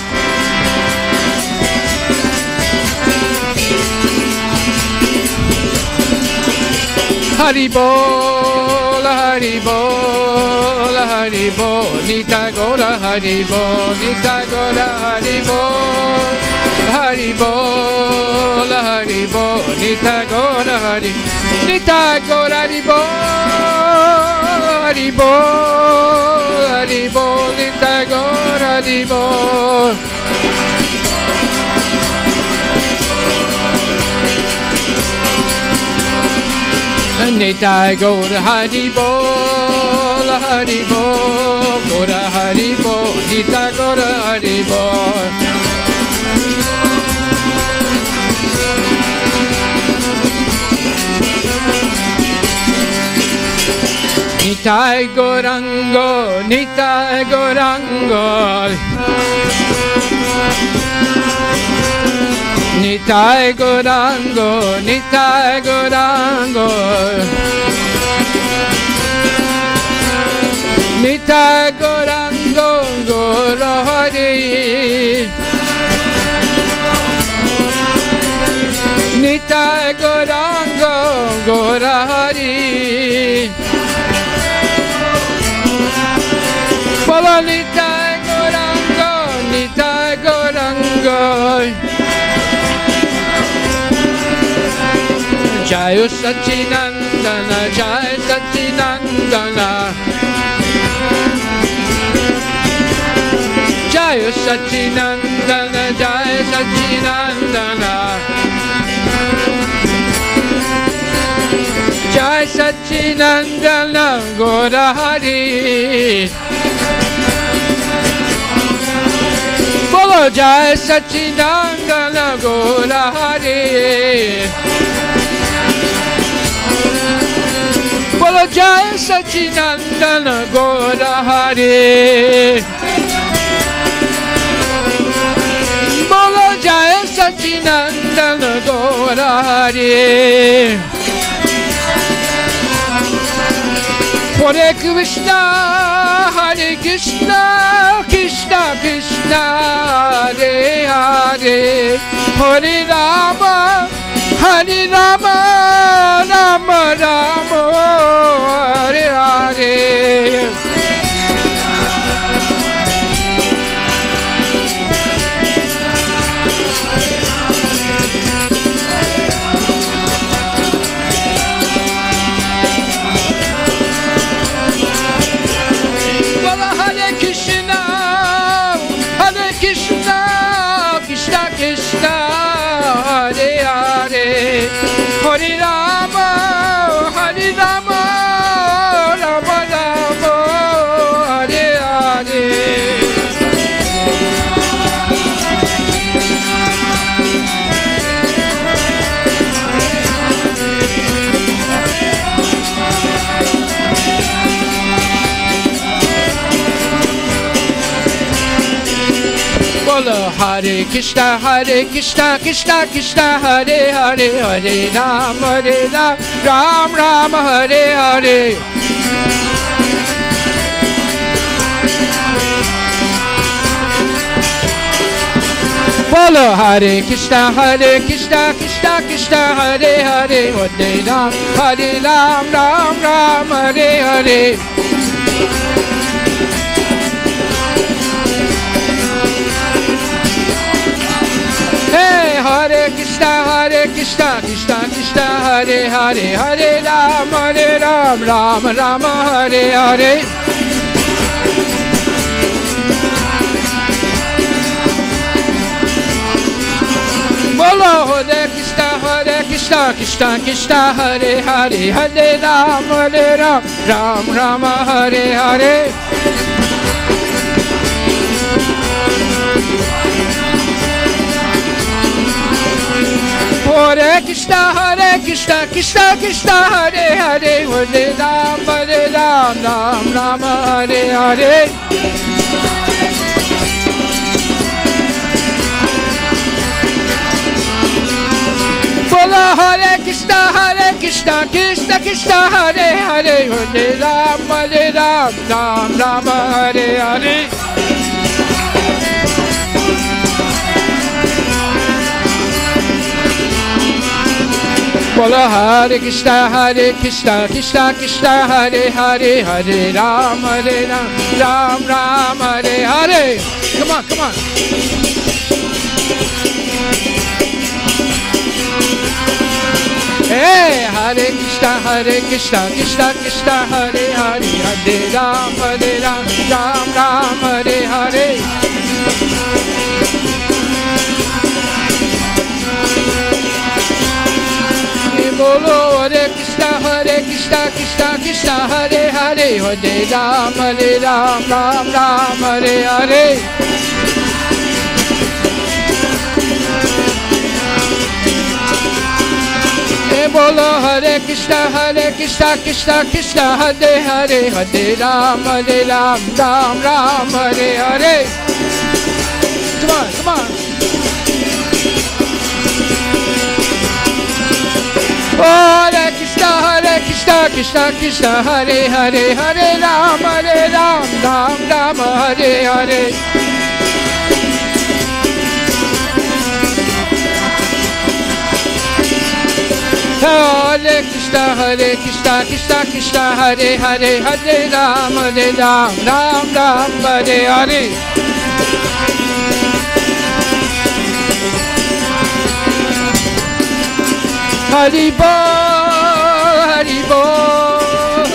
Hari bol, Hari bol, Hari bol, Nita Gora, Hari bol, Nita Gora, Hari bol, Hari bol, Hari bol, Nita Gora, Hari, Nita Gora, Hari bol, Hari bol, Hari bol, Nita Gora, Hari bol. Nitai Gora Hari Bol, Hari Bol, Gora Hari Bol, Nitai Gora Hari Bol. Nitai Gorango, Nitai Gorango, Nitai Gorango, Nitai Gorango, Nitai Gorango, Gorahari, Nitai Gorango, Gorahari. Follow Nitai Gorango, Nitai Gorango. Jai Sachinandana, Jai Sachinandana, Jai Sachinandana, Jai Sachinandana, Jai Sachinandana, Gorahari. Bolo Jai Sachinandana, Gorahari. Bolo Jai Sachinandana, Gorahari. Bolo Jai Sachinandana, Gorahari. Hare Krishna, Hare Krishna, Krishna Krishna, Hare Hare, Hare Rama, Hare Rama, Rama Rama, Hare Hare. Hare Rama, Hare Rama, Rama Rama, Hare Hare. Bolo Hare Krishna, Hare Krishna, Krishna Krishna, Hare Hare, Hare Rama, Ram Ram, Hare Hare. Bolo Hare Krishna, Hare Krishna, Krishna Krishna, Hare Hare, Hare Ram, Ram Ram, Hare Hare. Hey, Hare Krishna, Krishna Krishna, Hare Hare, Hare Ram, Ram Ram, Hare Hare. Bolo Hare Krishna, Krishna Krishna, Hare Hare, Hare Ram, Ram Ram, Hare Hare. Hare Krishna, Krishna Krishna, Hare Hare, Hare Ram, Ram Ram, Hare Hare. Bolo Hare Krishna, Krishna Krishna, Hare Hare, Hare Ram, Ram Ram, Hare Hare. Bolo Hare Krishna, Krishna Krishna, Hare Hare, Hare Ram, Ram Ram, Hare Hare. Come on, come on. Hey, Hare Krishna, Krishna Krishna, Hare Hare, Hare Ram, Ram Ram, Hare Hare. Bolo Hare Krishna, Krishna Hare Hare, Hare Ram, Ram Ram, Hare Hare. Bolo Hare Krishna Krishna Krishna Hare Hare Hare Ram Ram Ram Hare Hare. Come on, come on. Hare Krishna Krishna Krishna Hare Hare Hare Ram Ram Ram Hare Hare. Hare Krishna Krishna Krishna Hare Hare Hare Ram Ram Ram Hare Hare. Haribo, Haribo,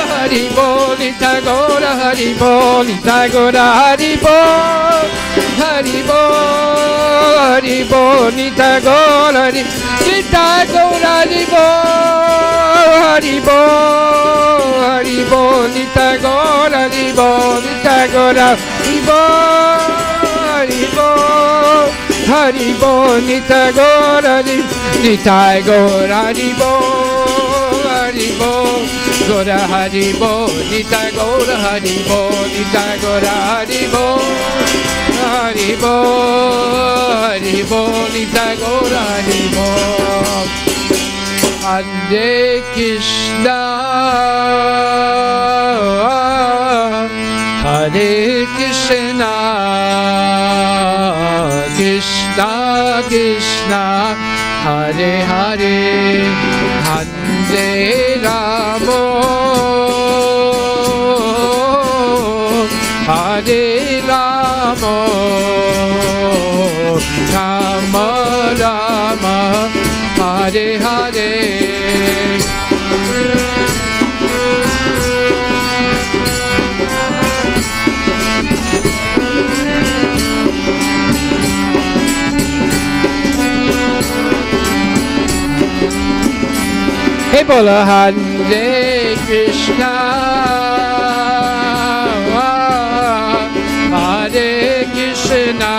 Haribo, Nitagora, Haribo, Nitagora, Haribo, Haribo, Haribo, Nitagora, Nitagora, Haribo, Haribo, Haribo, Nitagora, Haribo, Nitagora, Haribo, Haribo, Haribo, Nitagora, Nitagora, Haribo, Haribo, Gora Haribo, Nitagora, Haribo, Nitagora, Haribo, Haribo, Haribo, Nitagora, Haribo. Hare Krishna, Hare Krishna, Krishna Krishna, Hare Hare, Hare Ramo, Hare Ramo, Rama Rama, Hare Hare. Hey, Bola Hare Krishna, Hare Krishna,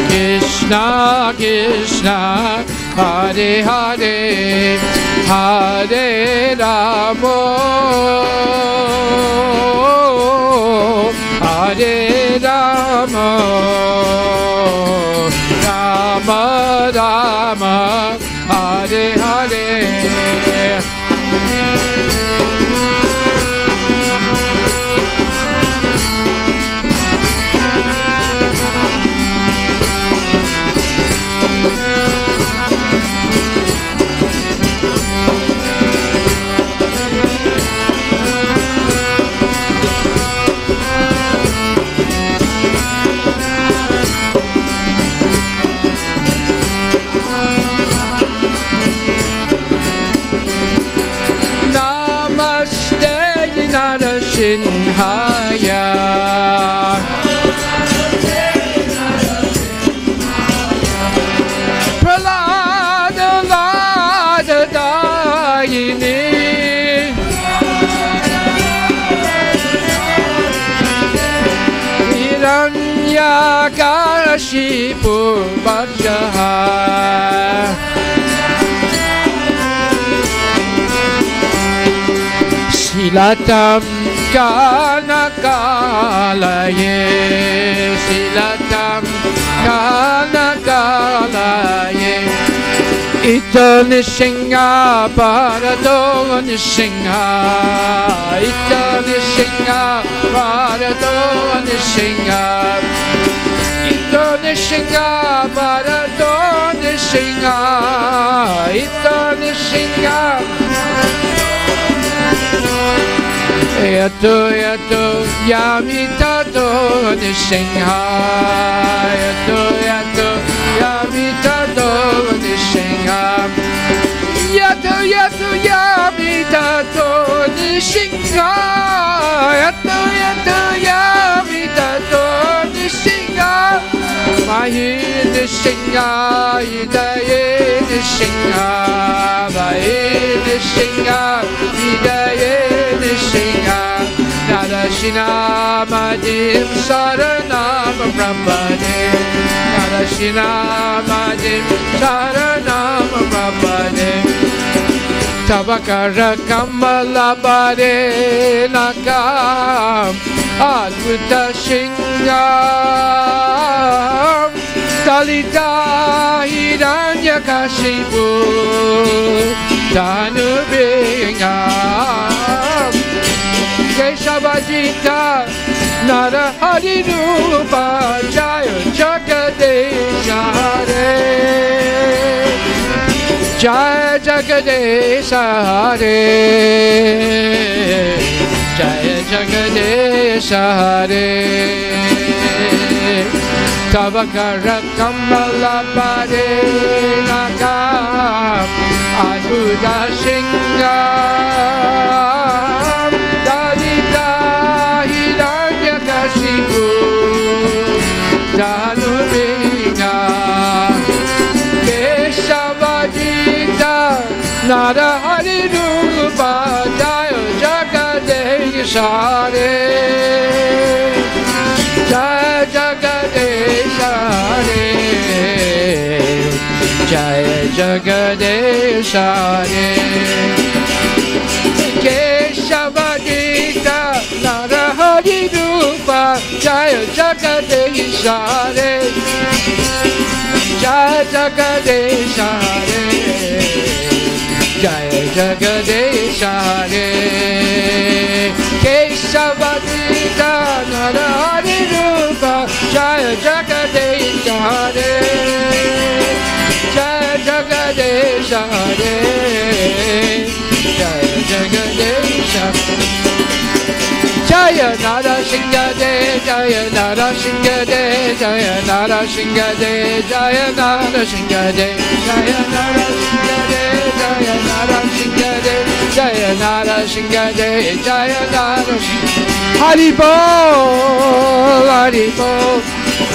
Krishna Krishna, Hare Hare, Hare Ramo, Hare Ramo, Rama Rama, Hare Hare. Narashinhaya, Pralada Lada Dayini, Hiranyakashipu Vajaha, Silatam Kanakalaye, Silatam Kanakalaye, Ito Nishinga Parado Nishinga, Ito Nishinga Parado Nishinga, Ito Nishinga Parado Nishinga, Ito Nishinga. Yato yato yamitato nishinha, yato yato yamitato nishinha, yato yato yamitato nishinha, yato yato yamitato nishinha, mahi nishinha, idaye nishinha, mahi nishinha, idaye nishinha. Narashina Madim Saranam Prabhade Narashina Madim Saranam Prabhade Tabakara Kamalabare Nakam Advuta Shingam Dalita Hiranyakashipu Tanubingam Keshavajita Narahari Rupa Jaya Jagadeshare Jaya Jagadeshare Jaya Jagadeshare Tavakara Kamalabare Nakam Adhuda Shingam Dalita Hiranyakashipu Tanubinga Keshavajita Narahari Rupa Jaya Jagadeshare Jaya Jagadeshare Jaya Jagadeshare Keshavajita Narahari Rupa Jaya Jagadeshare Jaya Jagadeshare Jaya Jagadeshare Keshavajita Narahari Rupa Jaya Jagadeshare Jaya Jagadeshare Jaya Jagadeshare Jaya Nara Singade Jaya Nara Singade Jaya Nara Singade Jaya Nara Singade Jaya Nara Singade Jaya Nara Singade Jaya Nara Singade Jaya Nara Singade Haribol Haribol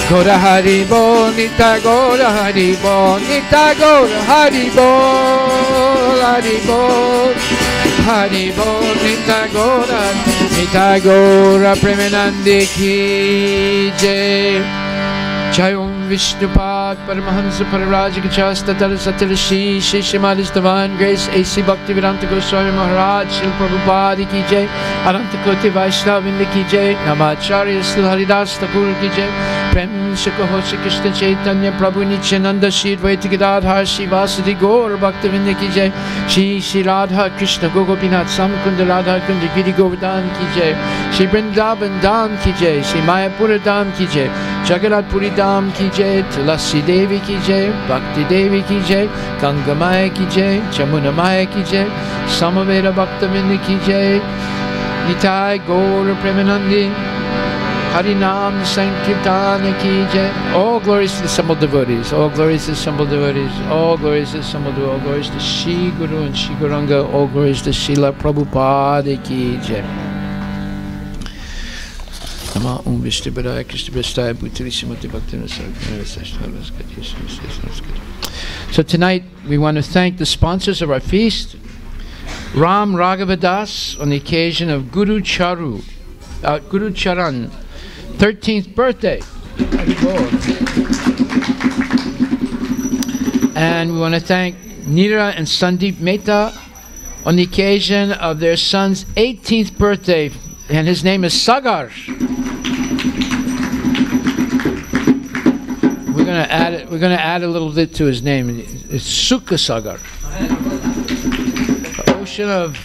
Gora Haribol Nita Gora Haribol Nita Gora Haribol Haribol Haribol Nita Gora Premanandi Ki Jai Jai Om Vishnupad Paramahansa Pararaja Gachasta Tarasatil Shri Shri Shrimadi's Divine Grace A.C. Bhaktivedanta Goswami Maharaj Srila Prabhupada Ki Jai Ananta Koti Vaishnavinda Ki Jai Namacharya Srila Haridas Thakur Ki Jai Prem Shakaho Shri Krishna Chaitanya Prabhu Nityananda Shri Advaita Gadadhar Shri Vasudhi Gaur Bhaktivinda Ki Jai Shri Radha Krishna Gopinath Samkunda Radha Kunda Giri Govardhan Ki Jai Shri Vrindavan Dham Ki Jai Shri Mayapura Dham Ki Jai Jagannath Puri Dham Ki Jai Tulasi Devi Ki Jai Bhakti Devi Ki Jai Ganga Maya Ki Jai Jamuna Maya Ki Jai Samaveda Bhaktavinda Ki Jai Nitai Gaur Premanandi Harinam Sankirtana Ki Jai. All glories to the assembled devotees. All glories to the assembled devotees. All glories to the assembled devotees. All glories to Shri Guru and Shri Guranga. All glories to Srila Prabhupada Ki Jai. Nama Om Vishnu Padaya Krishna Prestaya Bhutali Srimati Bhaktivinoda. So tonight we want to thank the sponsors of our feast, Ram Raghava Das, on the occasion of Guru Charan, 13th birthday. And we want to thank Neera and Sandeep Mehta on the occasion of their son's 18th birthday, and his name is Sagar. We're going to add a little bit to his name. It's Sukha Sagar. The ocean of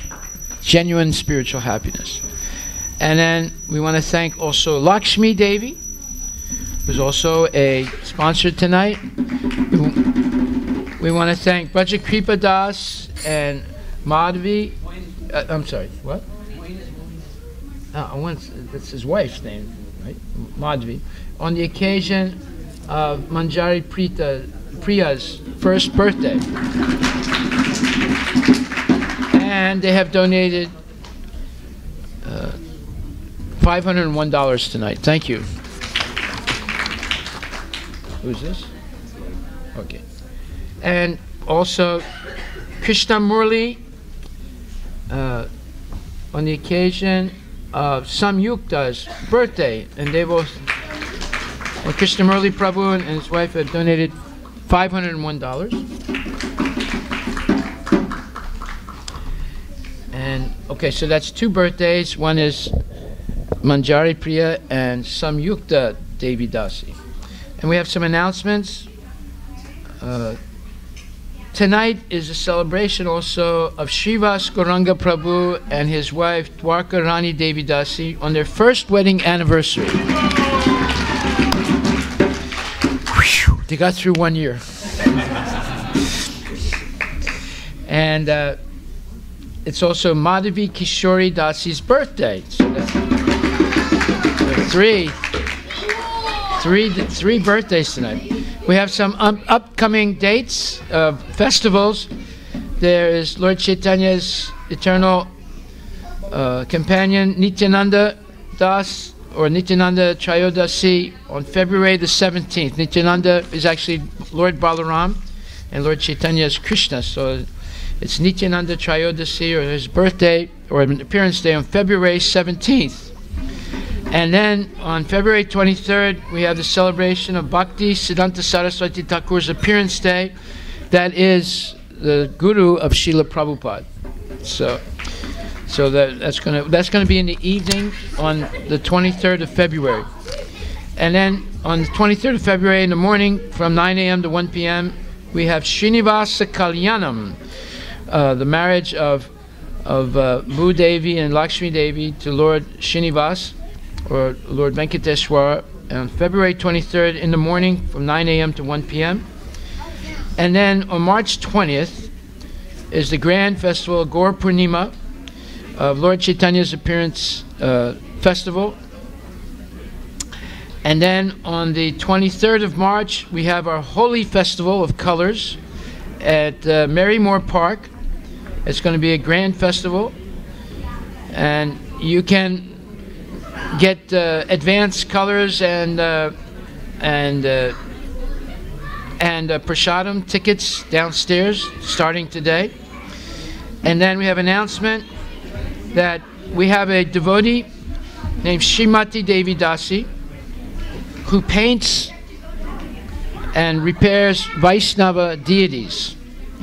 genuine spiritual happiness. And then we want to thank also Lakshmi Devi, who's also a sponsor tonight. We want to thank Braja Kripa Das and Madhvi. I'm sorry, what? That's his wife's name, right? Madhvi. On the occasion of Manjari Priya's first birthday. And they have donated $501 tonight. Thank you. Who's this? Okay. And also Krishna Murli on the occasion Samyukta's birthday, and they both, Krishna Murli Prabhu and his wife have donated $501. And okay, so that's two birthdays. One is Manjari Priya and Samyukta Devi Dasi. And we have some announcements. Tonight is a celebration also of Srivas Gauranga Prabhu and his wife Dwarka Rani Devi Dasi on their first wedding anniversary. Whew, they got through 1 year. And it's also Madhavi Kishori Dasi's birthday. So that's three birthdays tonight. We have some upcoming dates of festivals. There is Lord Chaitanya's eternal companion Nityananda Das, or Nityananda Trayodasi, on February the 17th. Nityananda is actually Lord Balaram, and Lord Chaitanya is Krishna. So it's Nityananda Trayodasi, or his birthday, or an appearance day on February 17th. And then on February 23rd, we have the celebration of Bhakti Siddhanta Saraswati Thakur's appearance day. That is the guru of Srila Prabhupada. So that's gonna be in the evening on the 23rd of February. And then on the 23rd of February in the morning, from 9 a.m. to 1 p.m., we have Srinivasa Kalyanam, the marriage of Bhu Devi and Lakshmi Devi to Lord Srinivas, or Lord Venkateshwara, on February 23rd in the morning from 9 a.m. to 1 p.m. And then on March 20th is the grand festival, Gaur Purnima, of Lord Chaitanya's appearance festival. And then on the 23rd of March, we have our Holy Festival of Colors at Marymore Park. It's going to be a grand festival, and you can get advanced colors and prasadam tickets downstairs starting today. And then we have an announcement that we have a devotee named Srimati Devi Dasi who paints and repairs Vaishnava deities,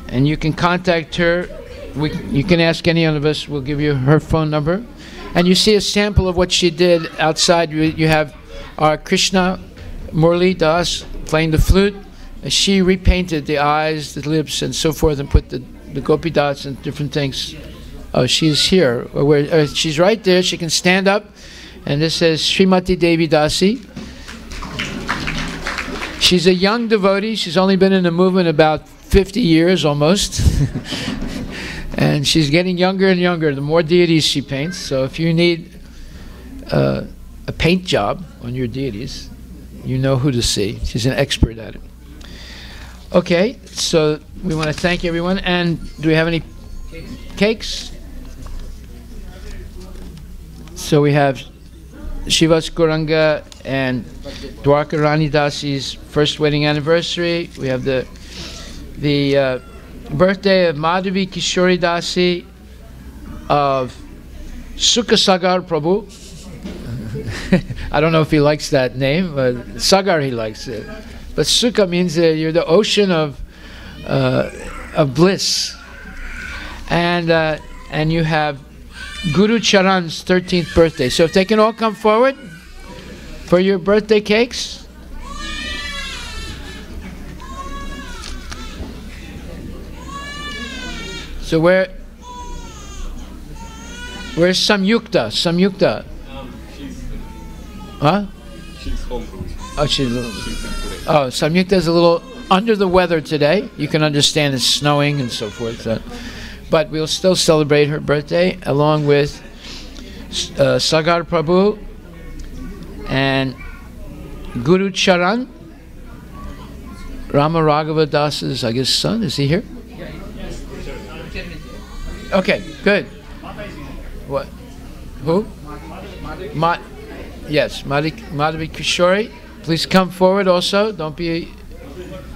and you can contact her. You can ask any one of us. We'll give you her phone number. And you see a sample of what she did outside. You have our Krishna Murli Das playing the flute. She repainted the eyes, the lips, and so forth, and put the gopi dots and different things. Oh, she's here. She's right there. She can stand up. And this says Srimati Devi Dasi. She's a young devotee. She's only been in the movement about 50 years almost. And she's getting younger and younger the more deities she paints. So if you need a paint job on your deities, you know who to see. She's an expert at it. Okay, so we want to thank everyone. And do we have any cakes? So we have Srivas Gauranga and Dwarka Rani Dasi's first wedding anniversary. We have the birthday of Madhavi Kishori Dasi, of Sukha Sagar Prabhu. I don't know if he likes that name, but Sagar he likes it. But Sukha means you're the ocean of bliss. And you have Guru Charan's 13th birthday. So if they can all come forward for your birthday cakes. So where's Samyukta? Samyukta? Huh? She's home. Oh, Samyukta's a little under the weather today. You can understand it's snowing and so forth. But we'll still celebrate her birthday along with Sagar Prabhu and Guru Charan, Rama Raghava Das's, I guess, son. Is he here? Okay, good. What? Who? Yes, Madhavi Kishori. Please come forward also. Don't be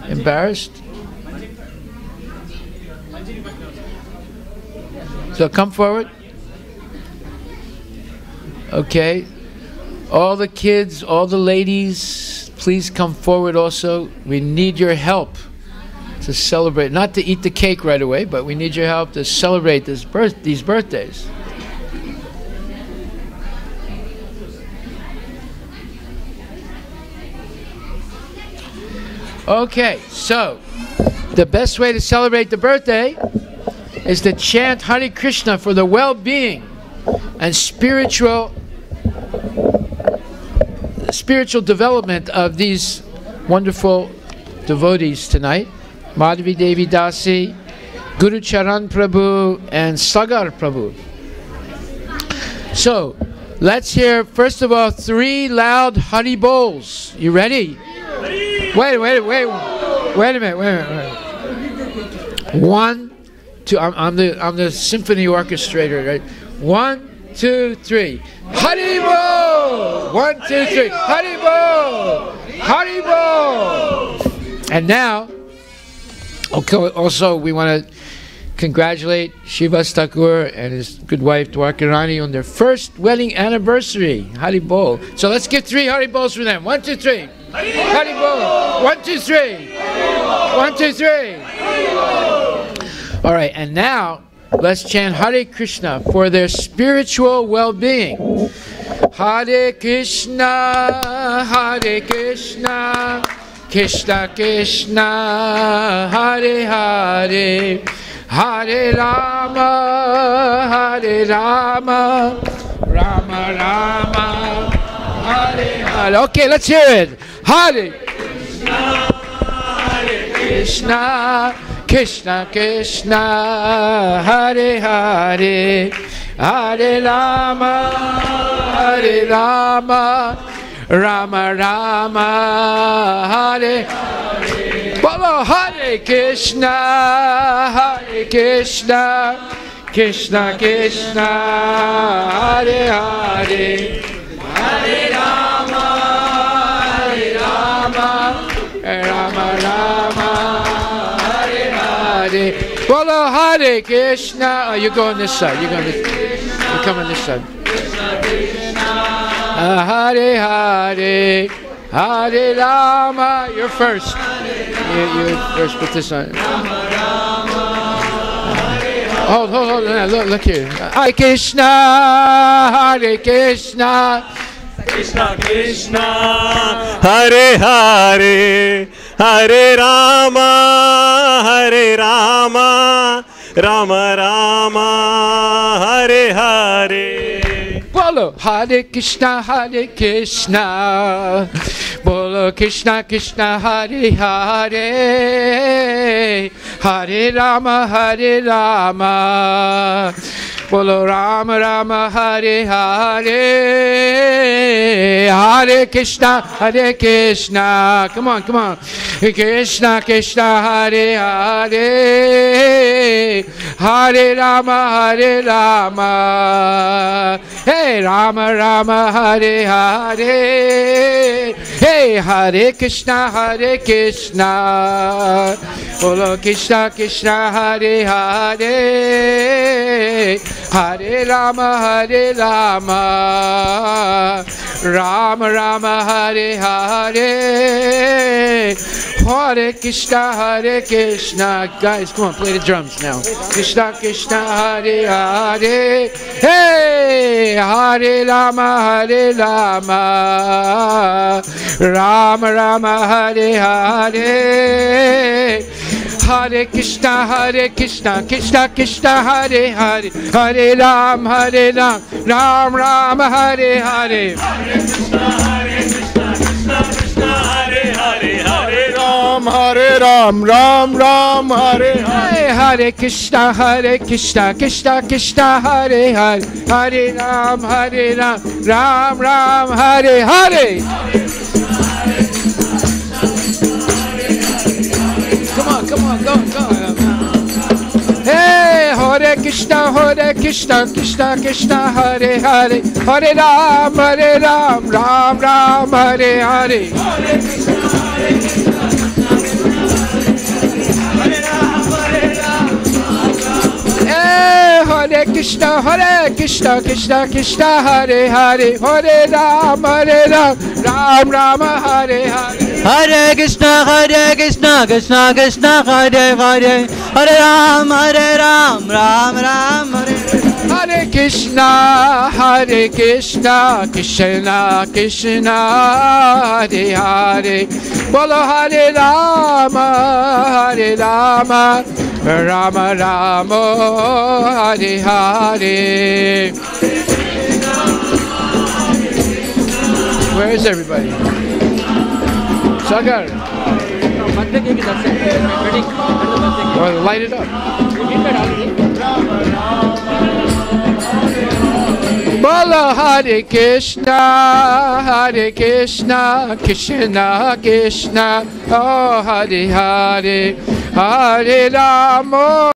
embarrassed. So come forward. Okay. All the kids, all the ladies, please come forward also. We need your help to celebrate. Not to eat the cake right away, but we need your help to celebrate these birthdays. Okay, so the best way to celebrate the birthday is to chant Hare Krishna for the well-being and spiritual development of these wonderful devotees tonight. Madhavi Devi Dasi, Guru Charan Prabhu, and Sagar Prabhu. So, let's hear first of all 3 loud Hari Bols. You ready? Wait a minute. 1, 2. I'm the symphony orchestrator, right? 1, 2, 3. Hari Bol! 1, 2, 3. Hari Bol! Hari Bol! And now, okay, also we want to congratulate Shivas Thakur and his good wife Dwarkarani on their first wedding anniversary. Hari Bol. So let's give 3 Hari Bols for them. 1, 2, 3. Hari Bol! 1, 2, 3. 1, 2, 3. All right, and now let's chant Hare Krishna for their spiritual well-being. Hare Krishna, Hare Krishna, Krishna Krishna, Hare Hare, Hare Rama, Hare Rama, Rama Rama, Hare Hare. Okay, let's hear it. Hare Krishna, Hare Krishna, Krishna Krishna, Hare Hare, Hare Rama, Hare Rama, Rama Rama, Hare Hare. Bolo Hare Krishna, Hare Krishna, Krishna Krishna, Hare Hare, Hare Rama, Hare Rama, Rama Rama, Bolo Hare Krishna. Oh, you go on this side. You come on this side. Hare Hare, Hare Rama. You're first. You're first. Put this on. Hold. Look here. Hare Krishna, Hare Krishna, Krishna Krishna, Hare Hare, Hare Rama, Hare Rama, Rama Rama, Hare Hare. Bolo Hare Krishna, Hare Krishna, Bolo Krishna Krishna, Hare Hare, Hare Rama, Hare Rama, Bolo Rama Rama, Hare Hare, Hare Krishna, Hare Krishna. Come on. Krishna Krishna, Hare Hare, Hare Rama, Hare Rama. Hey, Rama Rama, Hare Hare. Hey, Hare Krishna, Hare Krishna. Bolo Krishna Krishna, Hare Hare, Hare Rama, Hare Rama, Rama Rama, Hare Hare, Hare Krishna, Hare Krishna. Guys, come on, play the drums now. Krishna Krishna, Hare Hare. Hey, Hare Rama, Hare Rama, Rama Rama, Hare Hare. Hare Krishna, Krishna Krishna, Hare Hare, Hare Ram, Ram Ram, Hare Hare. Hare Krishna, Krishna Krishna, Hare Hare, Hare Ram, Ram Ram, Hare Hare. Hare Krishna, Krishna Krishna, Hare Hare, Hare Ram, Ram Ram, Hare Hare. Come on, go. Hey, Hare Krishna, Krishna Krishna, Hare Hare, Hare Ram, Ram Ram, Hare Hare. Hey, Hare Hare Krishna, Krishna Krishna, Hare Hare, Hare Ram, Ram Ram, Hare Hare. Hare Krishna, Krishna Krishna, Hare Hare, Hare Ram, Ram Ram, Hare Hare. Hare Krishna, Krishna Krishna, Hare Hare. Bolo Hare Rama, Rama Rama, Hare Hare. Where is everybody? Sagar. Well, light it up. Bolo Hare Krishna, Krishna Krishna, oh Hare Hare, Hare Rama.